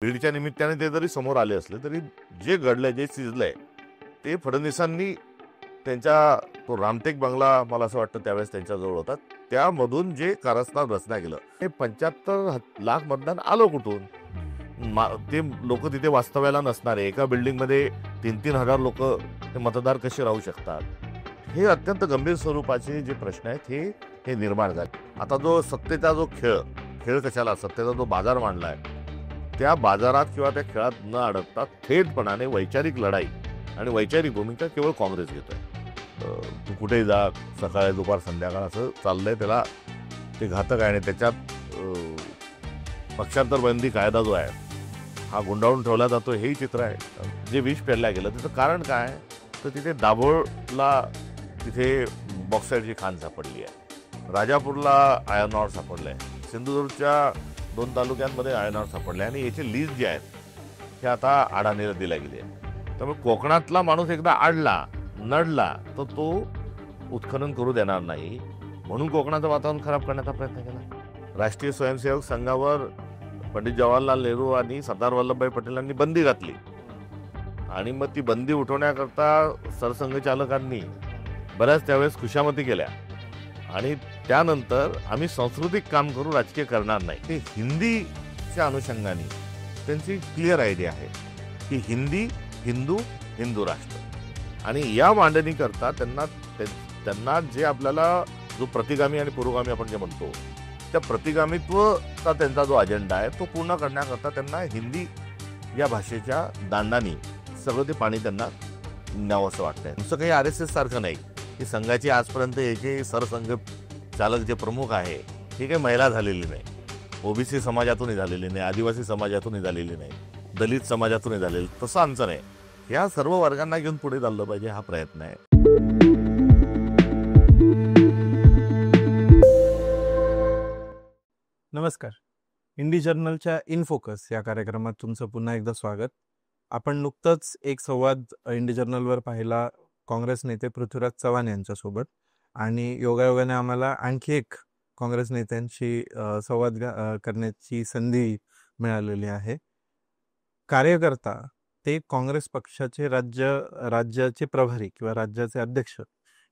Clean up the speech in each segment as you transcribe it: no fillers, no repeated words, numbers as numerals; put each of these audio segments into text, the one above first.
बीडच्या निमित्ताने ते जरी समोर आले असले तरी जे घडलंय, जे सिजलंय ते फडणवीसांनी त्यांच्या तो रामटेक बंगला, मला असं वाटतं त्यावेळेस त्यांच्याजवळ होता, त्यामधून जे कारस्थान रचना केलं, हे 75 लाख मतदान आलं कुठून? ते लोक तिथे वास्तव्याला नसणारे, एका बिल्डिंगमध्ये 3-3 हजार लोक ते मतदार कसे राहू शकतात? हे अत्यंत गंभीर स्वरूपाचे जे प्रश्न आहेत हे निर्माण झाले. आता जो सत्तेचा जो खेळ कशाला, सत्तेचा जो बाजार मांडलाय, त्या बाजारात किंवा त्या खेळात न अडकता थेटपणाने वैचारिक लढाई आणि वैचारिक भूमिका केवळ काँग्रेस घेतोय. तू कुठेही जा, सकाळी दुपार संध्याकाळ असं चाललंय, त्याला ते घातक आहे. आणि त्याच्यात पक्षांतर बंदी कायदा जो आहे हा गुंडाळून ठेवला जातो, हेही चित्र आहे. जे विष पेरल्या गेलं त्याचं कारण काय? तर तिथे दाभोळला तिथे बॉक्साईडची खाण सापडली आहे, राजापूरला आयर्न ऑर सापडलंय, सिंधुदुर्गच्या 2 तालुक्यांमध्ये आयर्न ऑर सापडले आणि याचे लिस्ट जे आहेत हे आता अडाणीला दिल्या गेले. त्यामुळे कोकणातला माणूस एकदा अडला नडला तर तो उत्खनन करू देणार नाही, म्हणून कोकणाचं वातावरण खराब करण्याचा प्रयत्न केला. राष्ट्रीय स्वयंसेवक संघावर पंडित जवाहरलाल नेहरू आणि सरदार वल्लभभाई पटेलांनी बंदी घातली आणि मग ती बंदी उठवण्याकरता सरसंघचालकांनी बऱ्याच त्यावेळेस खुशामती केल्या आणि त्यानंतर आम्ही सांस्कृतिक काम करू, राजकीय करणार नाही. ते हिंदीच्या अनुषंगाने त्यांची क्लिअर आयडिया आहे की हिंदी, हिंदू, हिंदू राष्ट्र. आणि या मांडणी करता त्यांना जे आपल्याला जो प्रतिगामी आणि पुरोगामी आपण जे म्हणतो, त्या प्रतिगामित्वचा त्यांचा जो अजेंडा आहे तो पूर्ण करण्याकरता त्यांना हिंदी या भाषेच्या दांडानी सगळं ते पाणी त्यांना न्यावं असं वाटतंय. नुसतं काही RSS सारखं नाही की संघाची आजपर्यंत याचे सरसंघ चालक जे प्रमुख आहे हे काही महिला झालेली नाही, OBC समाजातूनही झालेली नाही, आदिवासी समाजातूनही झालेली नाही, दलित समाजातूनही झालेली, तसं आमचं नाही. या सर्व वर्गांना घेऊन पुढे चाललं पाहिजे, हा प्रयत्न आहे. नमस्कार. इंडी जर्नलच्या इन फोकस या कार्यक्रमात तुमचं पुन्हा एकदा स्वागत. आपण नुकतंच एक संवाद इंडी जर्नलवर पाहिला काँग्रेस नेते पृथ्वीराज चव्हाण यांच्यासोबत, आणि योगायोगाने आम्हाला आणखी एक काँग्रेस नेत्यांशी संवाद करण्याची संधी मिळालेली आहे. कार्यकर्ता ते काँग्रेस पक्षाचे राज्याचे प्रभारी किंवा राज्याचे अध्यक्ष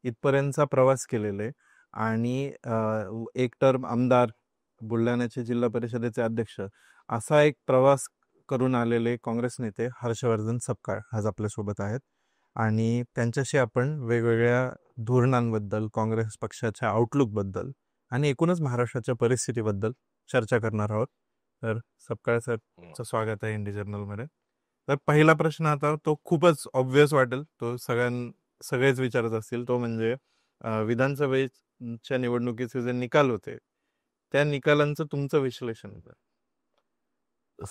इथपर्यंतचा प्रवास केलेले आणि एक टर्म आमदार, बुलढाण्याचे जिल्हा परिषदेचे अध्यक्ष, असा एक प्रवास करून आलेले काँग्रेस नेते हर्षवर्धन सपकाळ आज आपल्यासोबत आहेत आणि त्यांच्याशी आपण वेगवेगळ्या धोरणांबद्दल, काँग्रेस पक्षाच्या आउटलुकबद्दल आणि एकूणच महाराष्ट्राच्या परिस्थितीबद्दल चर्चा करणार आहोत. तर सपकाळ सरचं स्वागत आहे इंडी जर्नलमध्ये. तर पहिला प्रश्न आता तो खूपच ऑब्व्हियस वाटेल, तो सगळेच विचारत असतील, तो म्हणजे विधानसभेच्या निवडणुकीचे जे निकाल होते त्या निकालांचं तुमचं विश्लेषण होतं.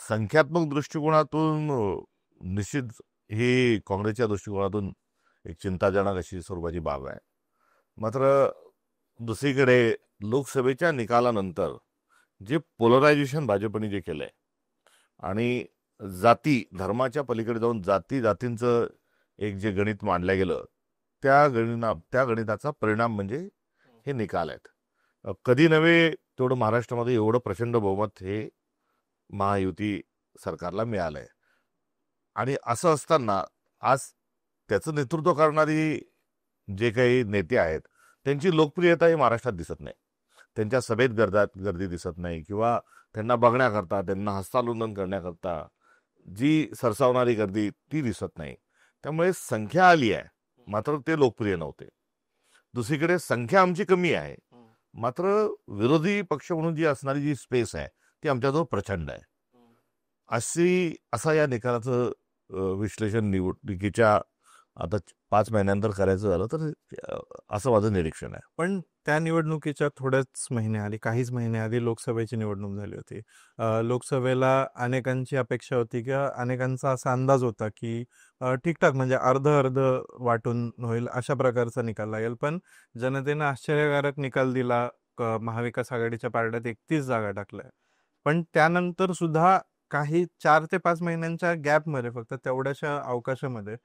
संख्यात्मक दृष्टिकोनातून निश्चित ही काँग्रेसच्या दृष्टिकोनातून एक चिंताजनक अशी स्वरूपाची बाब आहे. मात्र दुसरीकडे लोकसभेच्या निकालानंतर जे पोलरायझेशन भाजपने जे केलंय आणि जाती धर्माच्या पलीकडे जाऊन जातींचं एक जे गणित मांडलं गेलं, त्या गणिताचा परिणाम म्हणजे हे निकाल आहेत. कधी नव्हे तेवढं महाराष्ट्रामध्ये एवढं प्रचंड बहुमत हे महायुती सरकारला मिळालंय. आणि असं असताना आज त्याचं नेतृत्व करणारी जे काही नेते आहेत त्यांची लोकप्रियता ही महाराष्ट्रात दिसत नाही. त्यांच्या सभेत गर्दी दिसत नाही किंवा त्यांना बघण्याकरता, त्यांना हस्तांदोलन करण्याकरता जी सरसावणारी गर्दी ती दिसत नाही. त्यामुळे संख्या आली आहे, मात्र ते लोकप्रिय नव्हते. दुसरीकडे संख्या आमची कमी आहे, मात्र विरोधी पक्ष म्हणून जी असणारी जी स्पेस आहे ती आमच्याजवळ प्रचंड आहे. असा या निकालाचं विश्लेषण निवडणुकीच्या आता 5 महिन्यानंतर करायचं झालं तर असं माझं निरीक्षण आहे. पण त्या निवडणुकीच्या थोड्याच महिने आधी, काहीच महिने आधी लोकसभेची निवडणूक झाली होती. लोकसभेला अनेकांची अपेक्षा होती किंवा अनेकांचा असा अंदाज होता की ठीकठाक म्हणजे अर्ध वाटून होईल अशा प्रकारचा निकाल लागेल. पण जनतेनं आश्चर्यकारक निकाल दिला. महाविकास आघाडीच्या पारड्यात 31 जागा टाकल्या. पण त्यानंतर सुद्धा काही 4 ते 5 महिन्यांच्या गॅपमध्ये, फक्त तेवढ्याशा अवकाशामध्ये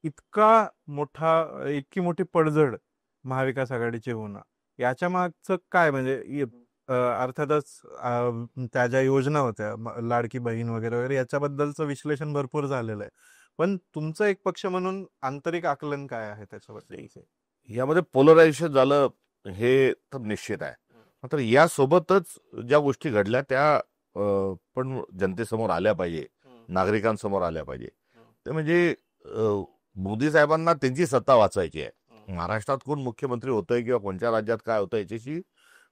इतकी मोठी पडझड महाविकास आघाडीची होणं, याच्या मागचं काय म्हणजे अर्थातच त्या ज्या योजना होत्या लाडकी बहीण वगैरे वगैरे याच्याबद्दलचं विश्लेषण भरपूर झालेलं आहे. पण तुमचं एक पक्ष म्हणून आंतरिक आकलन काय आहे त्याच्याबद्दल? यामध्ये पोलरायझेशन झालं हे तर निश्चित आहे. मात्र यासोबतच ज्या गोष्टी घडल्या त्या पण जनतेसमोर आल्या पाहिजे, नागरिकांसमोर आल्या पाहिजे. ते म्हणजे मोदी साहेबांना त्यांची सत्ता वाचवायची आहे. महाराष्ट्रात कोण मुख्यमंत्री होतंय किंवा कोणत्या राज्यात काय होतं याच्याशी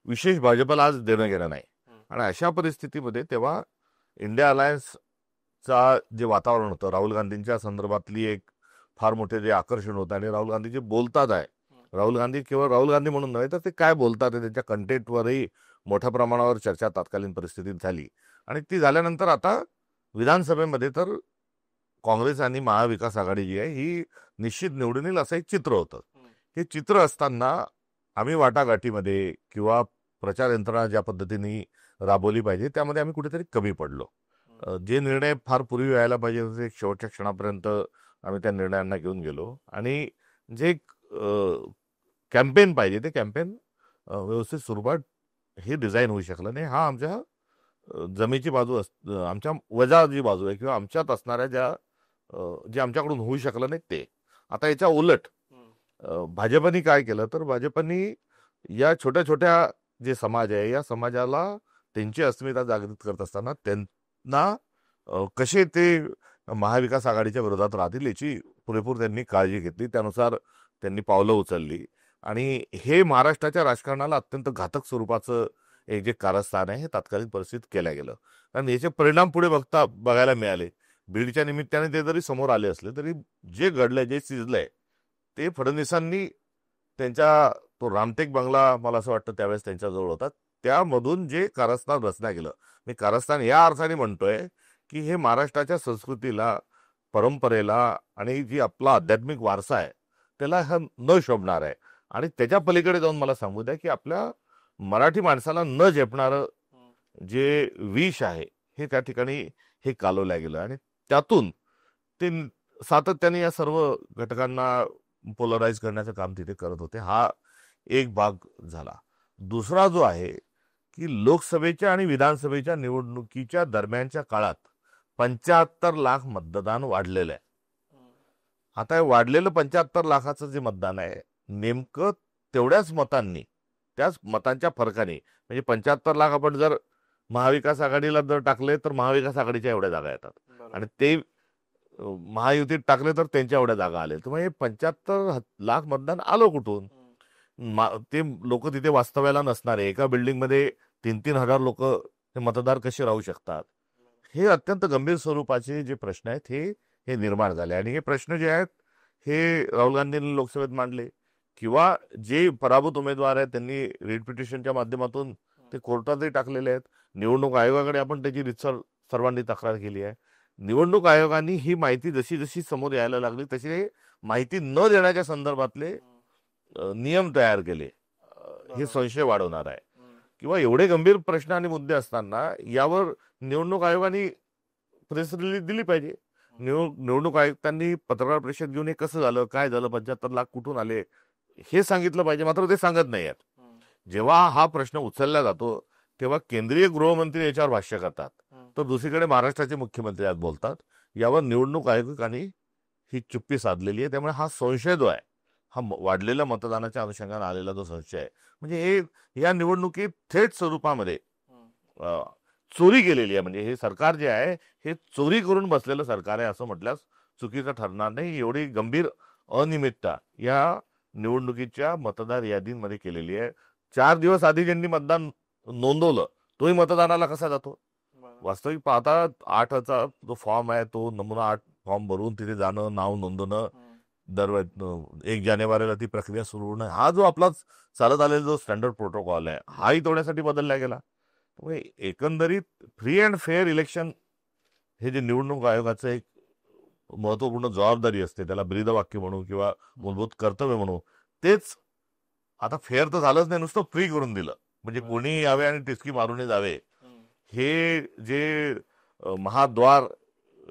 विशेष भाजपला आज देणं घेणं नाही. आणि अशा परिस्थितीमध्ये तेव्हा इंडिया अलायन्सचा जे वातावरण होतं, राहुल गांधींच्या संदर्भातली एक फार मोठे जे आकर्षण होतं आणि राहुल गांधी जे बोलतात आहे, राहुल गांधी केवळ राहुल गांधी म्हणून नव्हे तर ते काय बोलतात त्यांच्या कंटेंटवरही मोठ्या प्रमाणावर चर्चा तत्कालीन परिस्थितीत झाली. आणि ती झाल्यानंतर आता विधानसभेमध्ये तर काँग्रेस आणि महाविकास आघाडी जी आहे ही निश्चित निवडून येईल असं एक चित्र होतं. हे चित्र असताना आम्ही वाटाघाटीमध्ये किंवा प्रचार यंत्रणा ज्या पद्धतीने राबवली पाहिजे त्यामध्ये आम्ही कुठेतरी कमी पडलो. जे निर्णय फार पूर्वी व्हायला पाहिजे होते शेवटच्या क्षणापर्यंत आम्ही त्या निर्णयांना घेऊन गेलो. आणि जे कॅम्पेन पाहिजे ते कॅम्पेन व्यवस्थित स्वरूपात हे डिझाईन होऊ शकलं नाही. हा आमच्या जमेची बाजू आमच्या वजा जी बाजू आहे किंवा आमच्यात असणाऱ्या जे आमच्याकडून होऊ शकलं नाही ते. आता याच्या उलट भाजपनी काय केलं तर भाजपनी या छोट्या छोट्या जे समाज आहे या समाजाला त्यांची अस्मिता जागृत करत असताना त्यांना कसे ते महाविकास आघाडीच्या विरोधात राहतील याची पुरेपूर त्यांनी काळजी घेतली. त्यानुसार त्यांनी पावलं उचलली आणि हे महाराष्ट्राच्या राजकारणाला अत्यंत घातक स्वरूपाचं एक जे कारस्थान आहे हे तात्कालिक परिस्थितीत केलं गेलं. कारण याचे परिणाम पुढे बघायला मिळाले. बीडच्या निमित्ताने ते जरी समोर आले असले तरी जे घडलंय जे शिजलंय ते फडणवीसांनी त्यांच्या तो रामटेक बंगला मला असं वाटतं त्यावेळेस त्यांच्याजवळ होता त्यामधून जे कारस्थान रचण्यात गेलं. मी कारस्थान या अर्थाने म्हणतोय की हे महाराष्ट्राच्या संस्कृतीला परंपरेला आणि जी आपला आध्यात्मिक वारसा आहे त्याला हा न शोभणार आहे. आणि त्याच्या पलीकडे जाऊन मला सांगू द्या की आपल्या मराठी माणसाला न झेपणारं जे विष आहे हे त्या ठिकाणी हे कालवलं गेलं. आणि त्यातून ते सातत्याने या सर्व घटकांना पोलराईज करण्याचं काम तिथे करत होते. हा एक भाग झाला. दुसरा जो आहे की लोकसभेच्या आणि विधानसभेच्या निवडणुकीच्या दरम्यानच्या काळात 75 लाख मतदान वाढलेलं आहे. आता हे वाढलेलं 75 लाखाचं जे मतदान आहे नेमकं तेवढ्याच मतांनी त्याच मतांच्या फरकाने म्हणजे 75 लाख आपण जर महाविकास आघाडीला जर टाकले तर महाविकास आघाडीच्या एवढ्या जागा येतात आणि ते महायुतीत टाकले तर त्यांच्या एवढ्या जागा आले. तर मग हे 75 लाख मतदान आलं कुठून? ते लोक तिथे वास्तव्याला नसणारे एका बिल्डिंगमध्ये 3-3 हजार लोक ते मतदार कसे राहू शकतात? हे अत्यंत गंभीर स्वरूपाचे जे प्रश्न आहेत हे निर्माण झाले. आणि हे प्रश्न जे आहेत हे राहुल गांधींनी लोकसभेत मांडले किंवा जे पराभूत उमेदवार आहेत त्यांनी रिट पिटिशनच्या माध्यमातून ते कोर्टातही टाकलेले आहेत. निवडणूक आयोगाकडे आपण त्याची रितसर सर्वांनी तक्रार केली आहे. निवडणूक आयोगाने ही माहिती जशी जशी समोर यायला लागली तशी माहिती न देण्याच्या संदर्भातले नियम तयार केले. हे संशय वाढवणार आहे किंवा एवढे गंभीर प्रश्न आणि मुद्दे असताना यावर निवडणूक आयोगाने प्रेस रिलीज दिली पाहिजे. निवडणूक आयुक्तांनी पत्रकार परिषद घेऊन हे कसं झालं काय झालं 75 लाख कुठून आले हे सांगितलं पाहिजे. मात्र ते सांगत नाही आहेत. जेव्हा हा प्रश्न उचलला जातो तेव्हा केंद्रीय गृहमंत्री याच्यावर भाष्य करतात तर दुसरीकडे महाराष्ट्राचे मुख्यमंत्री आज बोलतात. यावर निवडणूक आयोगाने ही चुप्पी साधलेली आहे. त्यामुळे हा संशय जो आहे हा वाढलेल्या मतदानाच्या अनुषंगाने आलेला जो संशय आहे म्हणजे हे या निवडणुकीत थेट स्वरूपामध्ये चोरी केलेली आहे. म्हणजे हे सरकार जे आहे हे चोरी करून बसलेलं सरकार आहे असं म्हटल्यास चुकीचं ठरणार नाही. एवढी गंभीर अनियमितता या निवडणुकीच्या मतदार यादींमध्ये केलेली आहे. 4 दिवस आधी ज्यांनी मतदान नोंदवलं तोही मतदानाला कसा जातो? वास्तविक पाहता 8चा जो फॉर्म आहे तो नमुना 8 फॉर्म भरून तिथे जाणं नाव नोंदवणं दर 1 जानेवारीला ती प्रक्रिया सुरू होणं हा जो आपला चालत आलेला जो स्टँडर्ड प्रोटोकॉल आहे हाही तोडण्यासाठी बदलला गेला. त्यामुळे एकंदरीत फ्री अँड फेअर इलेक्शन हे जे निवडणूक आयोगाचं एक महत्वपूर्ण जबाबदारी असते त्याला ब्रीदवाक्य म्हणू किंवा मूलभूत कर्तव्य म्हणू तेच आता फेअर तर झालंच नाही नुसतं फ्री करून दिलं. म्हणजे कोणी यावे आणि टिचकी मारूनही जावे हे जे महाद्वार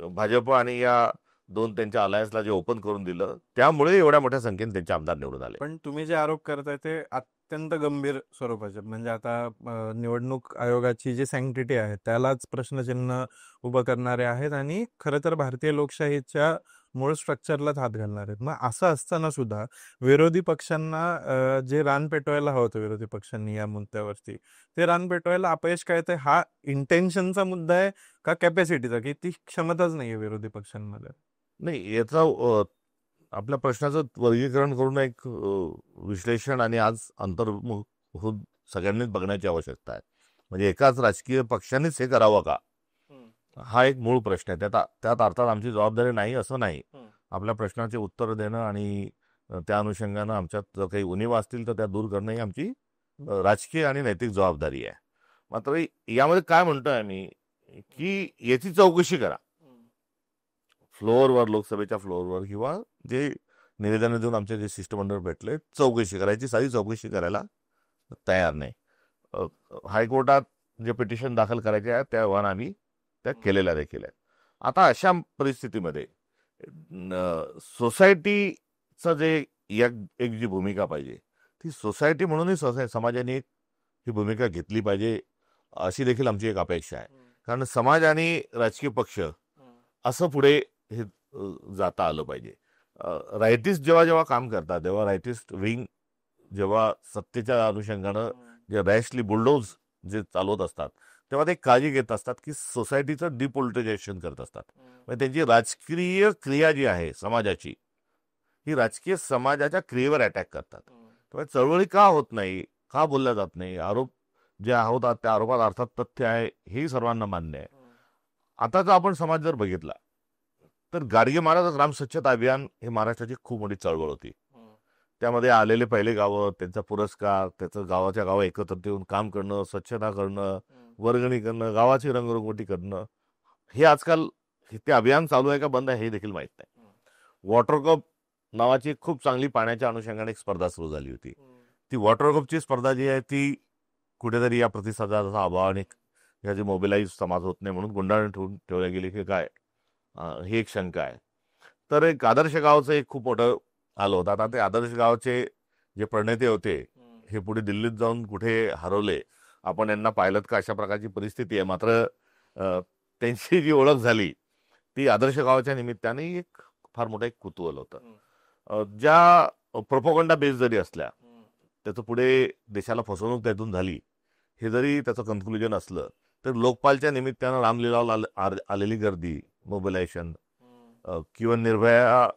भाजप आणि या दोन त्यांच्या अलायन्सला जे ओपन करून दिलं त्यामुळे एवढ्या मोठ्या संख्येने त्यांचे आमदार निवडून आले. पण तुम्ही जे आरोप करताय ते अत्यंत गंभीर स्वरूपाचे. म्हणजे आता निवडणूक आयोगाची जी सँक्टिटी आहे त्यालाच प्रश्नचिन्ह उभं करणारे आहेत आणि खरं तर भारतीय लोकशाहीच्या मूळ स्ट्रक्चरलाच हात घालणार आहेत. मग असं असताना सुद्धा विरोधी पक्षांना जे रान पेटवायला हवं होतं विरोधी पक्षांनी या मुद्द्यावरती, ते रान पेटवायला अपयश काय येतंय? हा इंटेन्शनचा मुद्दा आहे का कॅपॅसिटीचा, की ती क्षमताच नाहीये विरोधी पक्षांमध्ये? नाही, याचा आपल्या प्रश्नाचं वर्गीकरण करून एक विश्लेषण आणि आज अंतर्मुख होऊन सगळ्यांनीच बघण्याची आवश्यकता आहे. म्हणजे एकाच राजकीय पक्षानेच हे करावं का, हा एक मूळ प्रश्न आहे. त्यात अर्थात आमची जबाबदारी नाही असं नाही. आपल्या प्रश्नाचे उत्तर देणं आणि त्या अनुषंगानं आमच्यात जर काही उणिवा असतील तर त्या दूर करणं ही आमची राजकीय आणि नैतिक जबाबदारी आहे. मात्र यामध्ये काय म्हणतोय आम्ही की याची चौकशी करा फ्लोअरवर, लोकसभेच्या फ्लोअरवर, किंवा जे निवेदन देऊन आमचे जे शिष्टमंडळ भेटले चौकशी करायची, साधी चौकशी करायला तयार नाही. हायकोर्टात जे पिटिशन दाखल करायचे आहे त्या आव्हान आम्ही त्या केलेल्या देखील आहेत. आता अशा परिस्थितीमध्ये सोसायटीचं जे एक जी भूमिका पाहिजे ती सोसायटी म्हणूनही समाजाने एक ही भूमिका घेतली पाहिजे, अशी देखील आमची एक अपेक्षा आहे. कारण समाज आणि राजकीय पक्ष असं पुढे हे जाता आलं पाहिजे. रायटिस्ट जेव्हा जेव्हा काम करतात तेव्हा रायटिस्ट विंग जेव्हा सत्तेच्या अनुषंगानं जे रॅशली बुलडोज जे चालवत असतात तेव्हा ते काळजी घेत असतात की सोसायटीचं डिपोलिटायझेशन करत असतात. म्हणजे त्यांची राजकीय क्रिया जी आहे समाजाची, ही राजकीय समाजाच्या क्रियेवर अटॅक करतात. तेव्हा चळवळी का होत नाही, का बोलल्या जात नाही, आरोप जे होतात त्या आरोपात अर्थात तथ्य आहे हे सर्वांना मान्य आहे. आताचा आपण समाज जर बघितला तर गाडगे महाराज ग्राम स्वच्छता अभियान हे महाराष्ट्राची खूप मोठी चळवळ होती. त्यामध्ये आलेले पहिले गावं, त्यांचा पुरस्कार, त्याचं गावाच्या गावं एकत्र येऊन काम करणं, स्वच्छता करणं, वर्गणी करणं, गावाची रंगरंगोटी करणं, हे आजकाल ते अभियान चालू आहे का बंद आहे हे देखील माहीत नाही. वॉटर कप नावाची खूप चांगली पाण्याच्या अनुषंगाने एक स्पर्धा सुरू झाली होती. ती वॉटर कपची स्पर्धा जी आहे ती कुठेतरी या प्रतिसादाचा अभाव आणि ह्याची मोबिलाईज समाज होत नाही म्हणून गुंडाळून ठेवल्या गेली की काय, ही एक शंका आहे. तर एक आदर्श गावचं एक खूप मोठं आलं होतं. आता ते आदर्श गावचे जे प्रणेते होते हे पुढे दिल्लीत जाऊन कुठे हरवले, आपण यांना पाहिलं का अशा प्रकारची परिस्थिती आहे. मात्र त्यांची जी ओळख झाली ती आदर्श गावाच्या निमित्ताने एक फार मोठं एक कुतूहल होतं. ज्या प्रोपोगंडा बेस जरी असल्या त्याचं पुढे देशाला फसवणूक त्यातून झाली हे जरी त्याचं कन्क्लुजन असलं तर लोकपालच्या निमित्तानं रामलीलाला आलेली गर्दी, मोबिलायझेशन किंवा निर्भया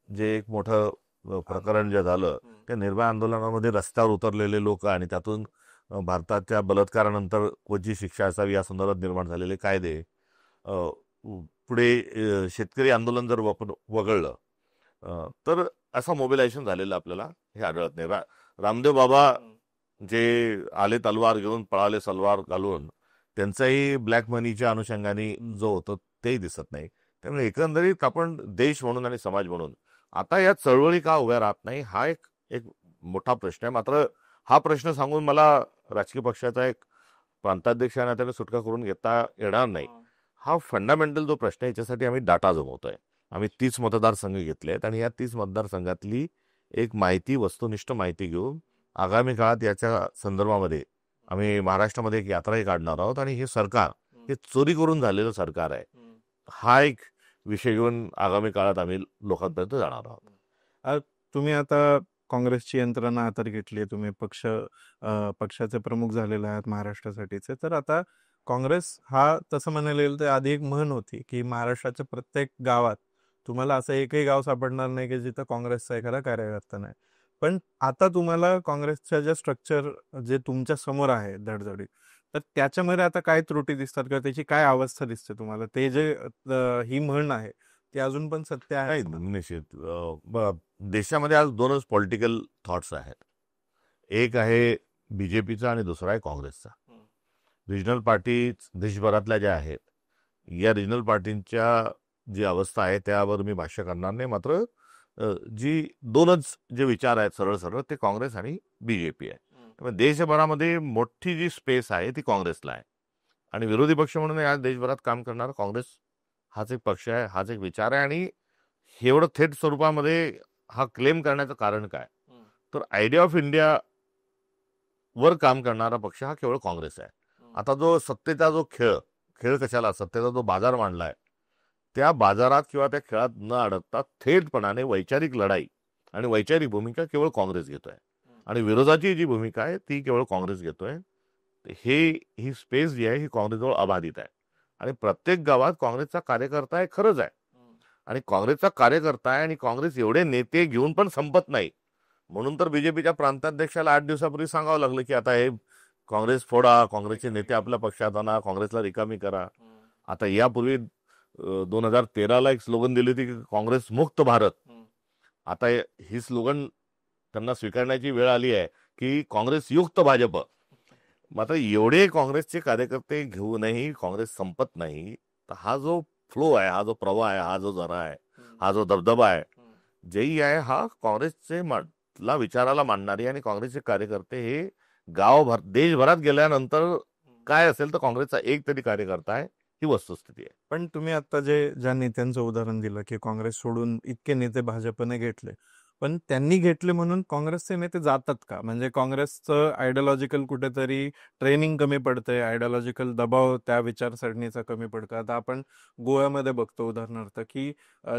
जे एक मोठं प्रकरण जे झालं त्या निर्भया आंदोलनामध्ये रस्त्यावर उतरलेले लोक आणि त्यातून भारताच्या बलात्कारानंतर कोणती शिक्षा असावी या संदर्भात निर्माण झालेले कायदे, पुढे शेतकरी आंदोलन जर वगळलं तर असं मोबिलायझेशन झालेलं आपल्याला हे आढळत नाही. रामदेव बाबा जे आले तलवार घेऊन पळाले सलवार घालून, त्यांचाही ब्लॅक मनीच्या अनुषंगाने जो होतं तेही दिसत नाही. त्यामुळे एकंदरीत आपण देश म्हणून आणि समाज म्हणून आता या चळवळी का उभ्या राहत नाही हा एक एक मोठा प्रश्न आहे. मात्र हा प्रश्न सांगून मला राजकीय पक्षाचा एक प्रांताध्यक्ष आणि त्याला सुटका करून घेता येणार नाही. हा फंडामेंटल जो प्रश्न आहे याच्यासाठी आम्ही डाटा जमवतोय. आम्ही 30 मतदारसंघ घेतले आहेत आणि या 30 मतदारसंघातली एक माहिती, वस्तुनिष्ठ माहिती घेऊन आगामी काळात याच्या संदर्भामध्ये आम्ही महाराष्ट्रामध्ये एक यात्राही काढणार आहोत. आणि हे सरकार हे चोरी करून झालेलं सरकार आहे, हा एक विषय घेऊन आगामी काळात आम्ही लोकांपर्यंत जाणार आहोत. तुम्ही आता काँग्रेसची यंत्रणा हातात घेतली आहे, तुम्ही पक्षाचे प्रमुख झालेले आहात महाराष्ट्रासाठीचे. तर आता काँग्रेस हा तसं म्हणायला गेलं तर आधी एक म्हण होती की महाराष्ट्राच्या प्रत्येक गावात तुम्हाला असं एकही गाव सापडणार नाही की जिथं काँग्रेसचा एखादा कार्यकर्ता नाही. पण आता तुम्हाला काँग्रेसच्या ज्या स्ट्रक्चर जे तुमच्या समोर आहे धडधडी, तर त्याच्यामध्ये आता काय त्रुटी दिसतात किंवा त्याची काय अवस्था दिसते तुम्हाला? ते जे ही म्हण आहे ती अजून पण सत्य आहे? नाही, निश्चित. देशामध्ये आज दोनच पॉलिटिकल थॉट्स आहेत. एक आहे बीजेपीचा आणि दुसरा आहे काँग्रेसचा. रिजनल पार्टी देशभरातल्या ज्या आहेत या रिजनल पार्टींच्या जी अवस्था आहे त्यावर मी भाष्य करणार नाही. मात्र जी दोनच जे विचार आहेत सरळ सरळ ते काँग्रेस आणि बीजेपी आहे. त्यामुळे देशभरामध्ये मोठी जी स्पेस आहे ती काँग्रेसला आहे. आणि विरोधी पक्ष म्हणून आज देशभरात काम करणारा काँग्रेस हाच एक पक्ष आहे, हाच एक विचार आहे. आणि एवढं थेट स्वरूपामध्ये हा क्लेम करण्याचं कारण काय, तर आयडिया ऑफ इंडिया वर काम करणारा पक्ष हा केवळ काँग्रेस आहे. आता जो सत्तेचा जो खेळ कशाला, सत्तेचा जो बाजार मांडलाय, त्या बाजारात किंवा त्या खेळात न अडकता थेटपणाने वैचारिक लढाई आणि वैचारिक भूमिका केवळ काँग्रेस घेतोय आणि विरोधाची जी भूमिका आहे ती केवळ काँग्रेस घेतोय. ही स्पेस जी आहे ही काँग्रेसजवळ अबाधित आहे आणि प्रत्येक गावात काँग्रेसचा कार्यकर्ता आहे, खरंच आहे. आणि काँग्रेसचा कार्यकर्ता आहे आणि काँग्रेस एवढे नेते घेऊन पण संपत नाही. म्हणून तर बीजेपीच्या प्रांताध्यक्षाला 8 दिवसापूर्वी सांगावं लागलं की आता हे काँग्रेस फोडा, काँग्रेसचे नेते आपल्या पक्षात आणा, काँग्रेसला रिकामी करा. आता यापूर्वी 2013ला एक स्लोगन दिली होती की काँग्रेस मुक्त भारत. आता ही स्लोगन त्यांना स्वीकारण्याची वेळ आली आहे की काँग्रेस युक्त भाजप. मात्र एवढे काँग्रेसचे कार्यकर्ते घेऊनही काँग्रेस संपत नाही. तर हा जो फ्लो आहे, हा जो प्रवाह आहे, हा जो जरा आहे, हा जो दबदबा आहे, जेही आहे, हा काँग्रेसचे ला विचाराला मांडणारे आणि काँग्रेसचे कार्यकर्ते हे गावभर देशभरात गेल्यानंतर काय असेल तर काँग्रेसचा एक तरी कार्यकर्ता आहे, ही वस्तुस्थिती आहे. पण तुम्ही आता ज्या नेत्यांचं उदाहरण दिलं की काँग्रेस सोडून इतके नेते भाजपने घेतले, पण त्यांनी घेतले म्हणून काँग्रेसचे नेते जातात का? म्हणजे काँग्रेसचं आयडिओलॉजिकल कुठेतरी ट्रेनिंग कमी पडते, आयडिओलॉजिकल दबाव त्या विचारसरणीचा कमी पडतो. आता आपण गोव्यामध्ये बघतो उदाहरणार्थ की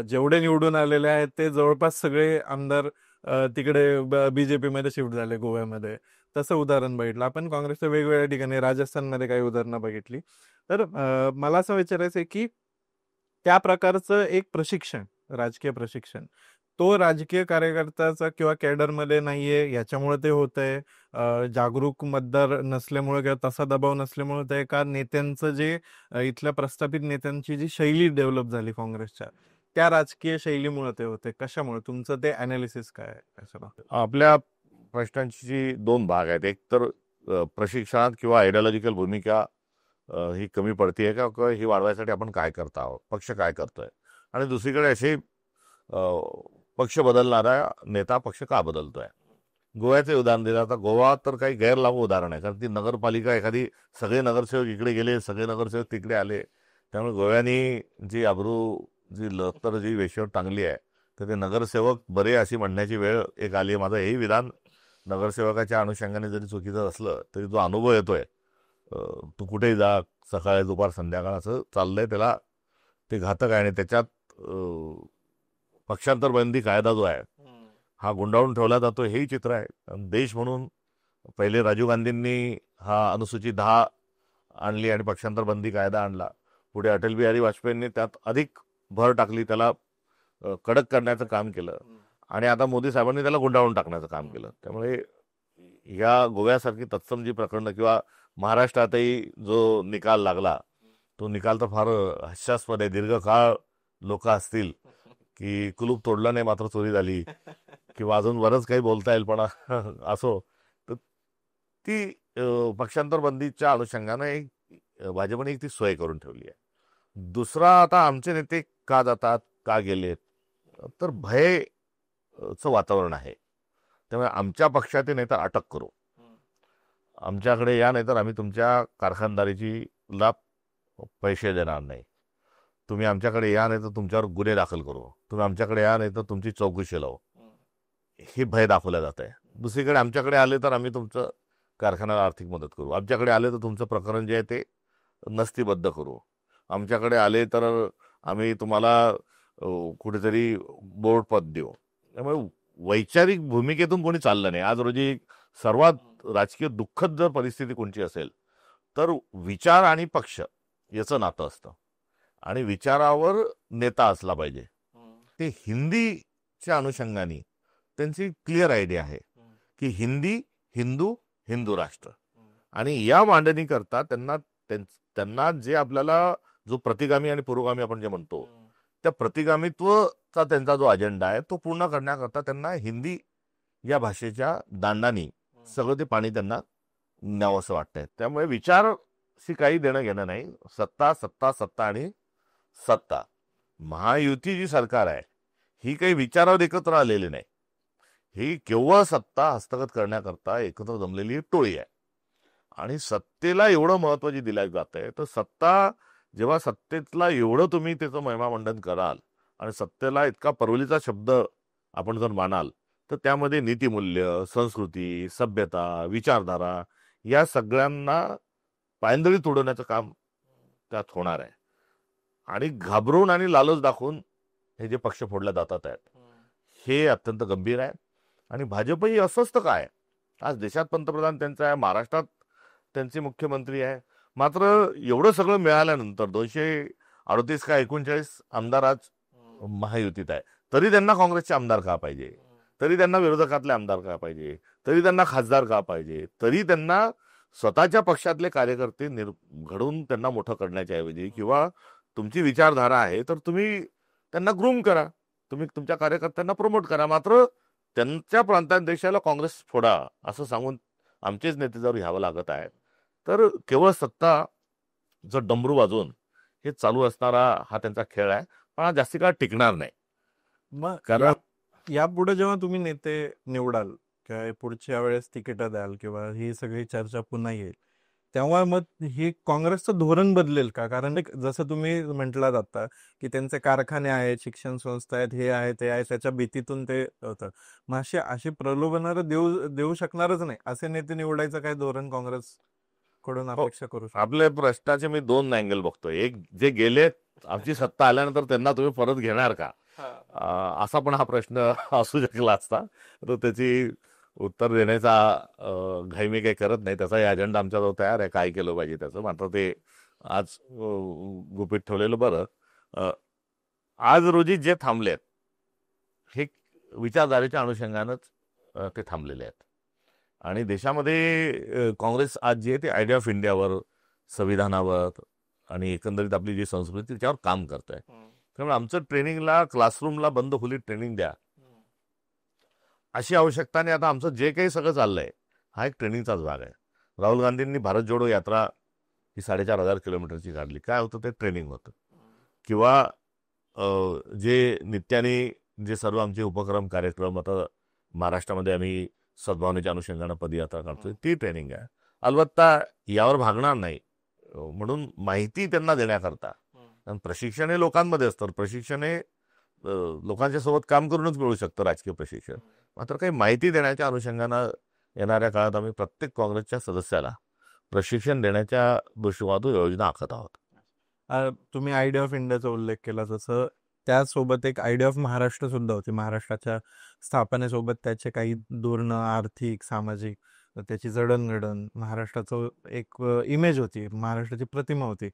जेवढे निवडून आलेले आहेत ते जवळपास सगळे आमदार तिकडे बीजेपी मध्ये शिफ्ट झाले गोव्यामध्ये. तसं उदाहरण बघितलं आपण. काँग्रेसच्या वेगवेगळ्या ठिकाणी राजस्थानमध्ये काही उदाहरणं बघितली. तर मला असं विचारायचं आहे की त्या प्रकारचं एक प्रशिक्षण, राजकीय प्रशिक्षण, तो राजकीय कार्यकर्त्याचा किंवा कॅडरमध्ये नाहीये, याच्यामुळे ते होतंय, जागरूक मतदार नसल्यामुळे किंवा तसा दबाव नसल्यामुळे होतंय का, नेत्यांचं जे इथल्या प्रस्थापित नेत्यांची जी शैली डेव्हलप झाली काँग्रेसच्या, त्या राजकीय शैलीमुळे ते होते? कशामुळे? तुमचं ते अनालिसिस काय आहे असं? आपल्या प्रश्नांची 2 भाग आहेत. एक तर प्रशिक्षणात किंवा आयडिओलॉजिकल भूमिका ही कमी पडतीये का, किंवा ही वाढवायसाठी आपण काय करत आहोत, पक्ष काय करतोय, आणि दुसरीकडे असे पक्ष बदलणारा नेता पक्ष का बदलतोय. गोव्याचे उदाहरण दिलं. आता गोवा तर काही गैरलागू उदाहरण आहे, कारण ती नगरपालिका एखादी, सगळे नगरसेवक इकडे गेले, सगळे नगरसेवक तिकडे आले, त्यामुळे गोव्यानी जी अब्रू, जी लतर, जी वेशवर टांगली आहे, तर ते नगरसेवक बरे अशी म्हणण्याची वेळ एक आली आहे. माझं हेही विधान नगरसेवकाच्या अनुषंगाने जरी चुकीचं असलं तरी जो अनुभव येतोय, तू कुठेही जा, सकाळी दुपार संध्याकाळ असं चाललंय, त्याला ते घातक आहे. आणि त्याच्यात पक्षांतर बंदी कायदा जो आहे हा गुंडाळून ठेवला जातो, हेही चित्र आहे. देश म्हणून पहिले राजीव गांधींनी हा अनुसूचित 10 आणली आणि पक्षांतर बंदी कायदा आणला. पुढे अटल बिहारी वाजपेयींनी त्यात अधिक भर टाकली, त्याला कडक करण्याचं काम केलं, आणि आता मोदी साहेबांनी त्याला गुंडाळून टाकण्याचं काम केलं. त्यामुळे या गोव्यासारखी तत्सम जी प्रकरणं, किंवा महाराष्ट्रातही जो निकाल लागला, तो निकाल तर फार हास्यास्पद आहे. दीर्घकाळ लोक असतील की कुलूप तोडलं नाही मात्र चोरी झाली, किंवा अजून बरंच काही बोलता येईल, पण असो. तर ती पक्षांतर बंदीच्या अनुषंगानं एक भाजपने एक ती सोय करून ठेवली आहे. दुसरा, आता आमचे नेते का जातात, का गेलेत, तर भयचं वातावरण आहे. त्यामुळे आमच्या पक्षाचे नेता अटक करू, आमच्याकडे या, नाही तर आम्ही तुमच्या कारखानदारीची ला पैसे देणार नाही. तुम्ही आमच्याकडे या, नाही तर तुमच्यावर गुन्हे दाखल करू. तुम्ही आमच्याकडे या, नाही तर तुमची चौकशी लावू. हे भय दाखवलं जात आहे. दुसरीकडे आमच्याकडे आले तर आम्ही तुमचं कारखान्याला आर्थिक मदत करू. आमच्याकडे आले तर तुमचं प्रकरण जे आहे ते नस्तीबद्ध करू. आमच्याकडे आले तर आम्ही तुम्हाला कुठेतरी बोर्ड पद देऊ. त्यामुळे वैचारिक भूमिकेतून कोणी चाललं नाही. आज रोजी सर्वात राजकीय दुःखद जर परिस्थिती कोणची असेल तर विचार आणि पक्ष याचं नातं असतं, आणि विचारावर नेता असला पाहिजे. ते हिंदीच्या अनुषंगाने त्यांची क्लिअर आयडिया आहे की हिंदी, हिंदू, हिंदू राष्ट्र, आणि या मांडणी करता त्यांना जे आपल्याला जो प्रतिगामी आणि पुरोगामी आपण जे म्हणतो, त्या प्रतिगामित्वचा त्यांचा जो अजेंडा आहे तो पूर्ण करण्याकरता त्यांना हिंदी या भाषेच्या दांडानी सगळं ते पाणी त्यांना न्यावं असं वाटतंय. त्यामुळे विचारशी काही देणं घेणं नाही. सत्ता, सत्ता, सत्ता आणि सत्ता. महायुती जी सरकार आहे ही काही विचारावर एकत्र आलेली नाही, ही केवळ सत्ता हस्तगत करण्याकरता एकत्र जमलेली टोळी आहे. आणि सत्तेला एवढं महत्व जे दिलं जात आहे, तर सत्ता, जेव्हा सत्तेतला एवढं तुम्ही त्याचं महिमामंडन कराल आणि सत्तेला इतका परवलीचा शब्द आपण जर मानाल, तर त्यामध्ये नीतिमूल्य, संस्कृती, सभ्यता, विचारधारा या सगळ्यांना पायंदळीत उडवण्याचं काम त्यात होणार आहे. आणि घाबरून आणि लालच दाखवून हे जे पक्ष फोडल्या जातात आहेत हे अत्यंत गंभीर आहे. आणि भाजपही अस्वस्थ काय, आज देशात पंतप्रधान त्यांचा आहे, महाराष्ट्रात त्यांचे मुख्यमंत्री आहे, मात्र एवढं सगळं मिळाल्यानंतर 238 का 39 आमदार आज महायुतीत आहे, तरी त्यांना काँग्रेसचे आमदार का पाहिजे, तरी त्यांना विरोधकातले आमदार का पाहिजे, तरी त्यांना खासदार का पाहिजे, तरी त्यांना स्वतःच्या पक्षातले कार्यकर्ते घडवून त्यांना मोठं करण्याच्या ऐवजी किंवा तुमची विचारधारा आहे तर तुम्ही त्यांना ग्रूम करा, तुम्ही तुमच्या कार्यकर्त्यांना प्रमोट करा, मात्र त्यांच्या प्रांतात देशाला काँग्रेस फोडा असं सांगून आमचेच नेते जर घ्यावं लागत आहे, तर केवळ सत्ता जर डमरू वाजवून हे चालू असणारा हा त्यांचा खेळ आहे, पण हा जास्ती काळ टिकणार नाही. मग कारण यापुढे जेव्हा तुम्ही नेते निवडाल किंवा पुढच्या वेळेस तिकीट द्याल किंवा ही सगळी चर्चा पुन्हा येईल, तेव्हा मग ही काँग्रेसचं धोरण बदलेल का? कारण जसं तुम्ही म्हटलात आता की त्यांचे कारखाने आहेत, शिक्षण संस्था आहेत, हे आहे ते आहे, त्याच्या भीतीतून ते होतं. मग अशी प्रलोभनाला देऊ शकणारच नाही असे नेते निवडायचं काय धोरण काँग्रेस कडून अपेक्षा करू शकतो? आपल्या प्रश्नाचे मी 2 अँगल बघतोय. एक, जे गेले आमची सत्ता आल्यानंतर त्यांना तुम्ही परत घेणार का, असा पण हा प्रश्न असू शकला असता. तर त्याची उत्तर देण्याचा घाई मी काही करत नाही, त्याचा अजेंडा आमच्याजवळ तयार आहे, काय केलं पाहिजे त्याचं, मात्र ते आज गुपित ठेवलेलं बरं. आज रोजी जे थांबलेत हे विचारधारेच्या अनुषंगानंच ते थांबलेले आहेत. आणि देशामध्ये काँग्रेस आज जे आहे ते आयडिया ऑफ इंडियावर, संविधानावर आणि एकंदरीत आपली जी संस्कृती त्याच्यावर काम करत आहे. त्यामुळे आमचं ट्रेनिंगला, क्लासरूमला बंद खोलीत ट्रेनिंग द्या अशी आवश्यकता नाही. आता आमचं जे काही सगळं चाललंय हा एक ट्रेनिंगचाच भाग आहे. राहुल गांधींनी भारत जोडो यात्रा ही 4,500 किलोमीटरची काढली, काय होतं ते ट्रेनिंग होतं. किंवा जे नित्याने जे सर्व आमचे उपक्रम कार्यक्रम आता महाराष्ट्रामध्ये आम्ही सद्भावनेच्या अनुषंगानं पदयात्रा काढतोय, ती ट्रेनिंग आहे. अलबत्ता यावर भागणार नाही म्हणून माहिती त्यांना देण्याकरता, कारण प्रशिक्षण हे लोकांमध्ये असतं, प्रशिक्षण हे लोकांच्या सोबत काम करूनच मिळू शकतं राजकीय प्रशिक्षण. मात्र काही माहिती देण्याच्या अनुषंगानं येणाऱ्या काळात आम्ही प्रत्येक काँग्रेसच्या सदस्याला प्रशिक्षण देण्याच्या दृष्टिकोनातून योजना आखत आहोत. तुम्ही आयडिया ऑफ इंडियाचा उल्लेख केला, तसं त्यासोबत एक आयडिया ऑफ महाराष्ट्र सुद्धा होती. महाराष्ट्राच्या स्थापनेसोबत त्याचे काही धोरणं, आर्थिक, सामाजिक, त्याची जडणघडण, महाराष्ट्राचं एक इमेज होती, महाराष्ट्राची प्रतिमा होती.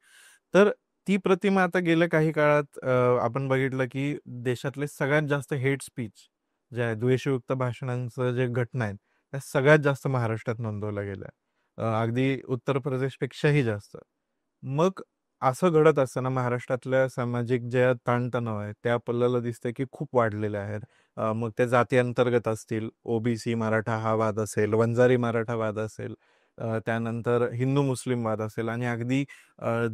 तर ती प्रतिमा आता गेल्या काही काळात आपण बघितलं की देशातले सगळ्यात जास्त हेट स्पीच जे आहे, द्वेषयुक्त भाषणांचं जे घटना आहेत, त्या सगळ्यात जास्त महाराष्ट्रात नोंदवल्या गेल्या, अगदी उत्तर प्रदेशपेक्षाही जास्त. मग असं घडत असताना महाराष्ट्रातल्या सामाजिक ज्या ताणतणाव आहेत त्या आपल्याला दिसतंय की खूप वाढलेल्या आहेत. मग ते जाती अंतर्गत असतील, ओबीसी मराठा हा वाद असेल, वंजारी मराठा वाद असेल, त्यानंतर हिंदू मुस्लिम वाद असेल, आणि अगदी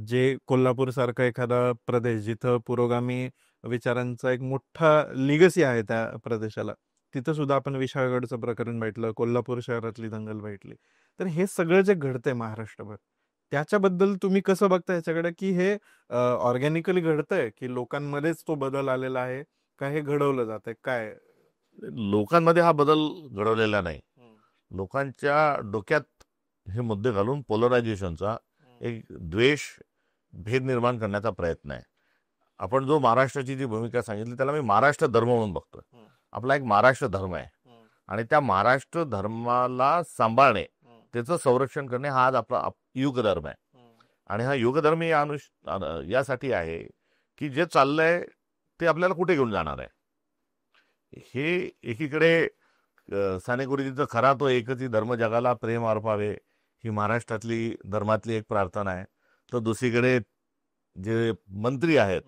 जे कोल्हापूर सारखा एखादा प्रदेश जिथं पुरोगामी विचारांचा एक मोठा लिगसी आहे त्या प्रदेशाला, तिथं सुद्धा आपण विशाळगडचं प्रकरण भेटलं, कोल्हापूर शहरातली दंगल भेटली. तर हे सगळं जे घडतंय महाराष्ट्रभर, त्याच्याबद्दल तुम्ही कसं बघता याच्याकडे, की हे ऑर्गॅनिकली घडतंय की लोकांमध्येच तो बदल आलेला आहे, का हे घडवलं जात आहे, काय? लोकांमध्ये हा बदल घडवलेला नाही. लोकांच्या डोक्यात हे मुद्दे घालून पोलरायझेशनचा एक द्वेष, भेद निर्माण करण्याचा प्रयत्न आहे. आपण जो महाराष्ट्राची जी भूमिका सांगितली त्याला मी महाराष्ट्र धर्म म्हणून बघतोय. आपला एक महाराष्ट्र धर्म आहे आणि त्या महाराष्ट्र धर्माला सांभाळणे, त्याचं संरक्षण करणे हा आज आपला युग धर्म आहे. आणि हा युग धर्म यासाठी आहे की जे चाललंय ते आपल्याला कुठे घेऊन जाणार आहे. हे एकीकडे साने गुरुजींचं खरा तो एकच धर्म जगाला प्रेम अर्पावे ही महाराष्ट्रातली धर्मातली एक प्रार्थना आहे. तर दुसरीकडे जे मंत्री आहेत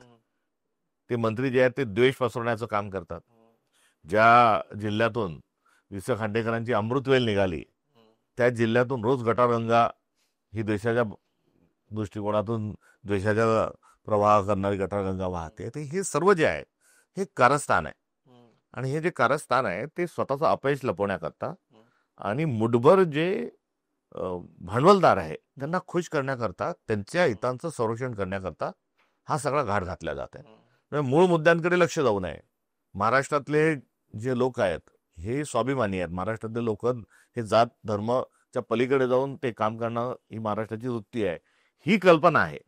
ते मंत्री जे आहेत ते द्वेष पसरवण्याचं काम करतात. ज्या जिल्ह्यातून वि स खांडेकरांची अमृतवेल निघाली त्या जिल्ह्यातून रोज गटारगंगा ही देशाच्या दृष्टिकोनातून द्वेषाचा प्रवाह करणारी गटारगंगा वाहते. ते हे सर्व जे आहे हे कारस्थान आहे. आणि हे जे कारस्थान आहे ते स्वतःचं अपयश लपवण्याकरता आणि मुठभर जे भांडवलदार आहे त्यांना खुश करण्याकरता, त्यांच्या हितांचं संरक्षण करण्याकरता हा सगळा घाट घातला जात आहे. मूळ मुद्द्यांकडे लक्ष जाऊ नये. महाराष्ट्रातले जे लोक आहेत हे स्वाभिमानी आहेत. महाराष्ट्रातले लोक हे जात धर्माच्या पलीकडे जाऊन ते काम करणं ही महाराष्ट्राची वृत्ती आहे, ही कल्पना आहे.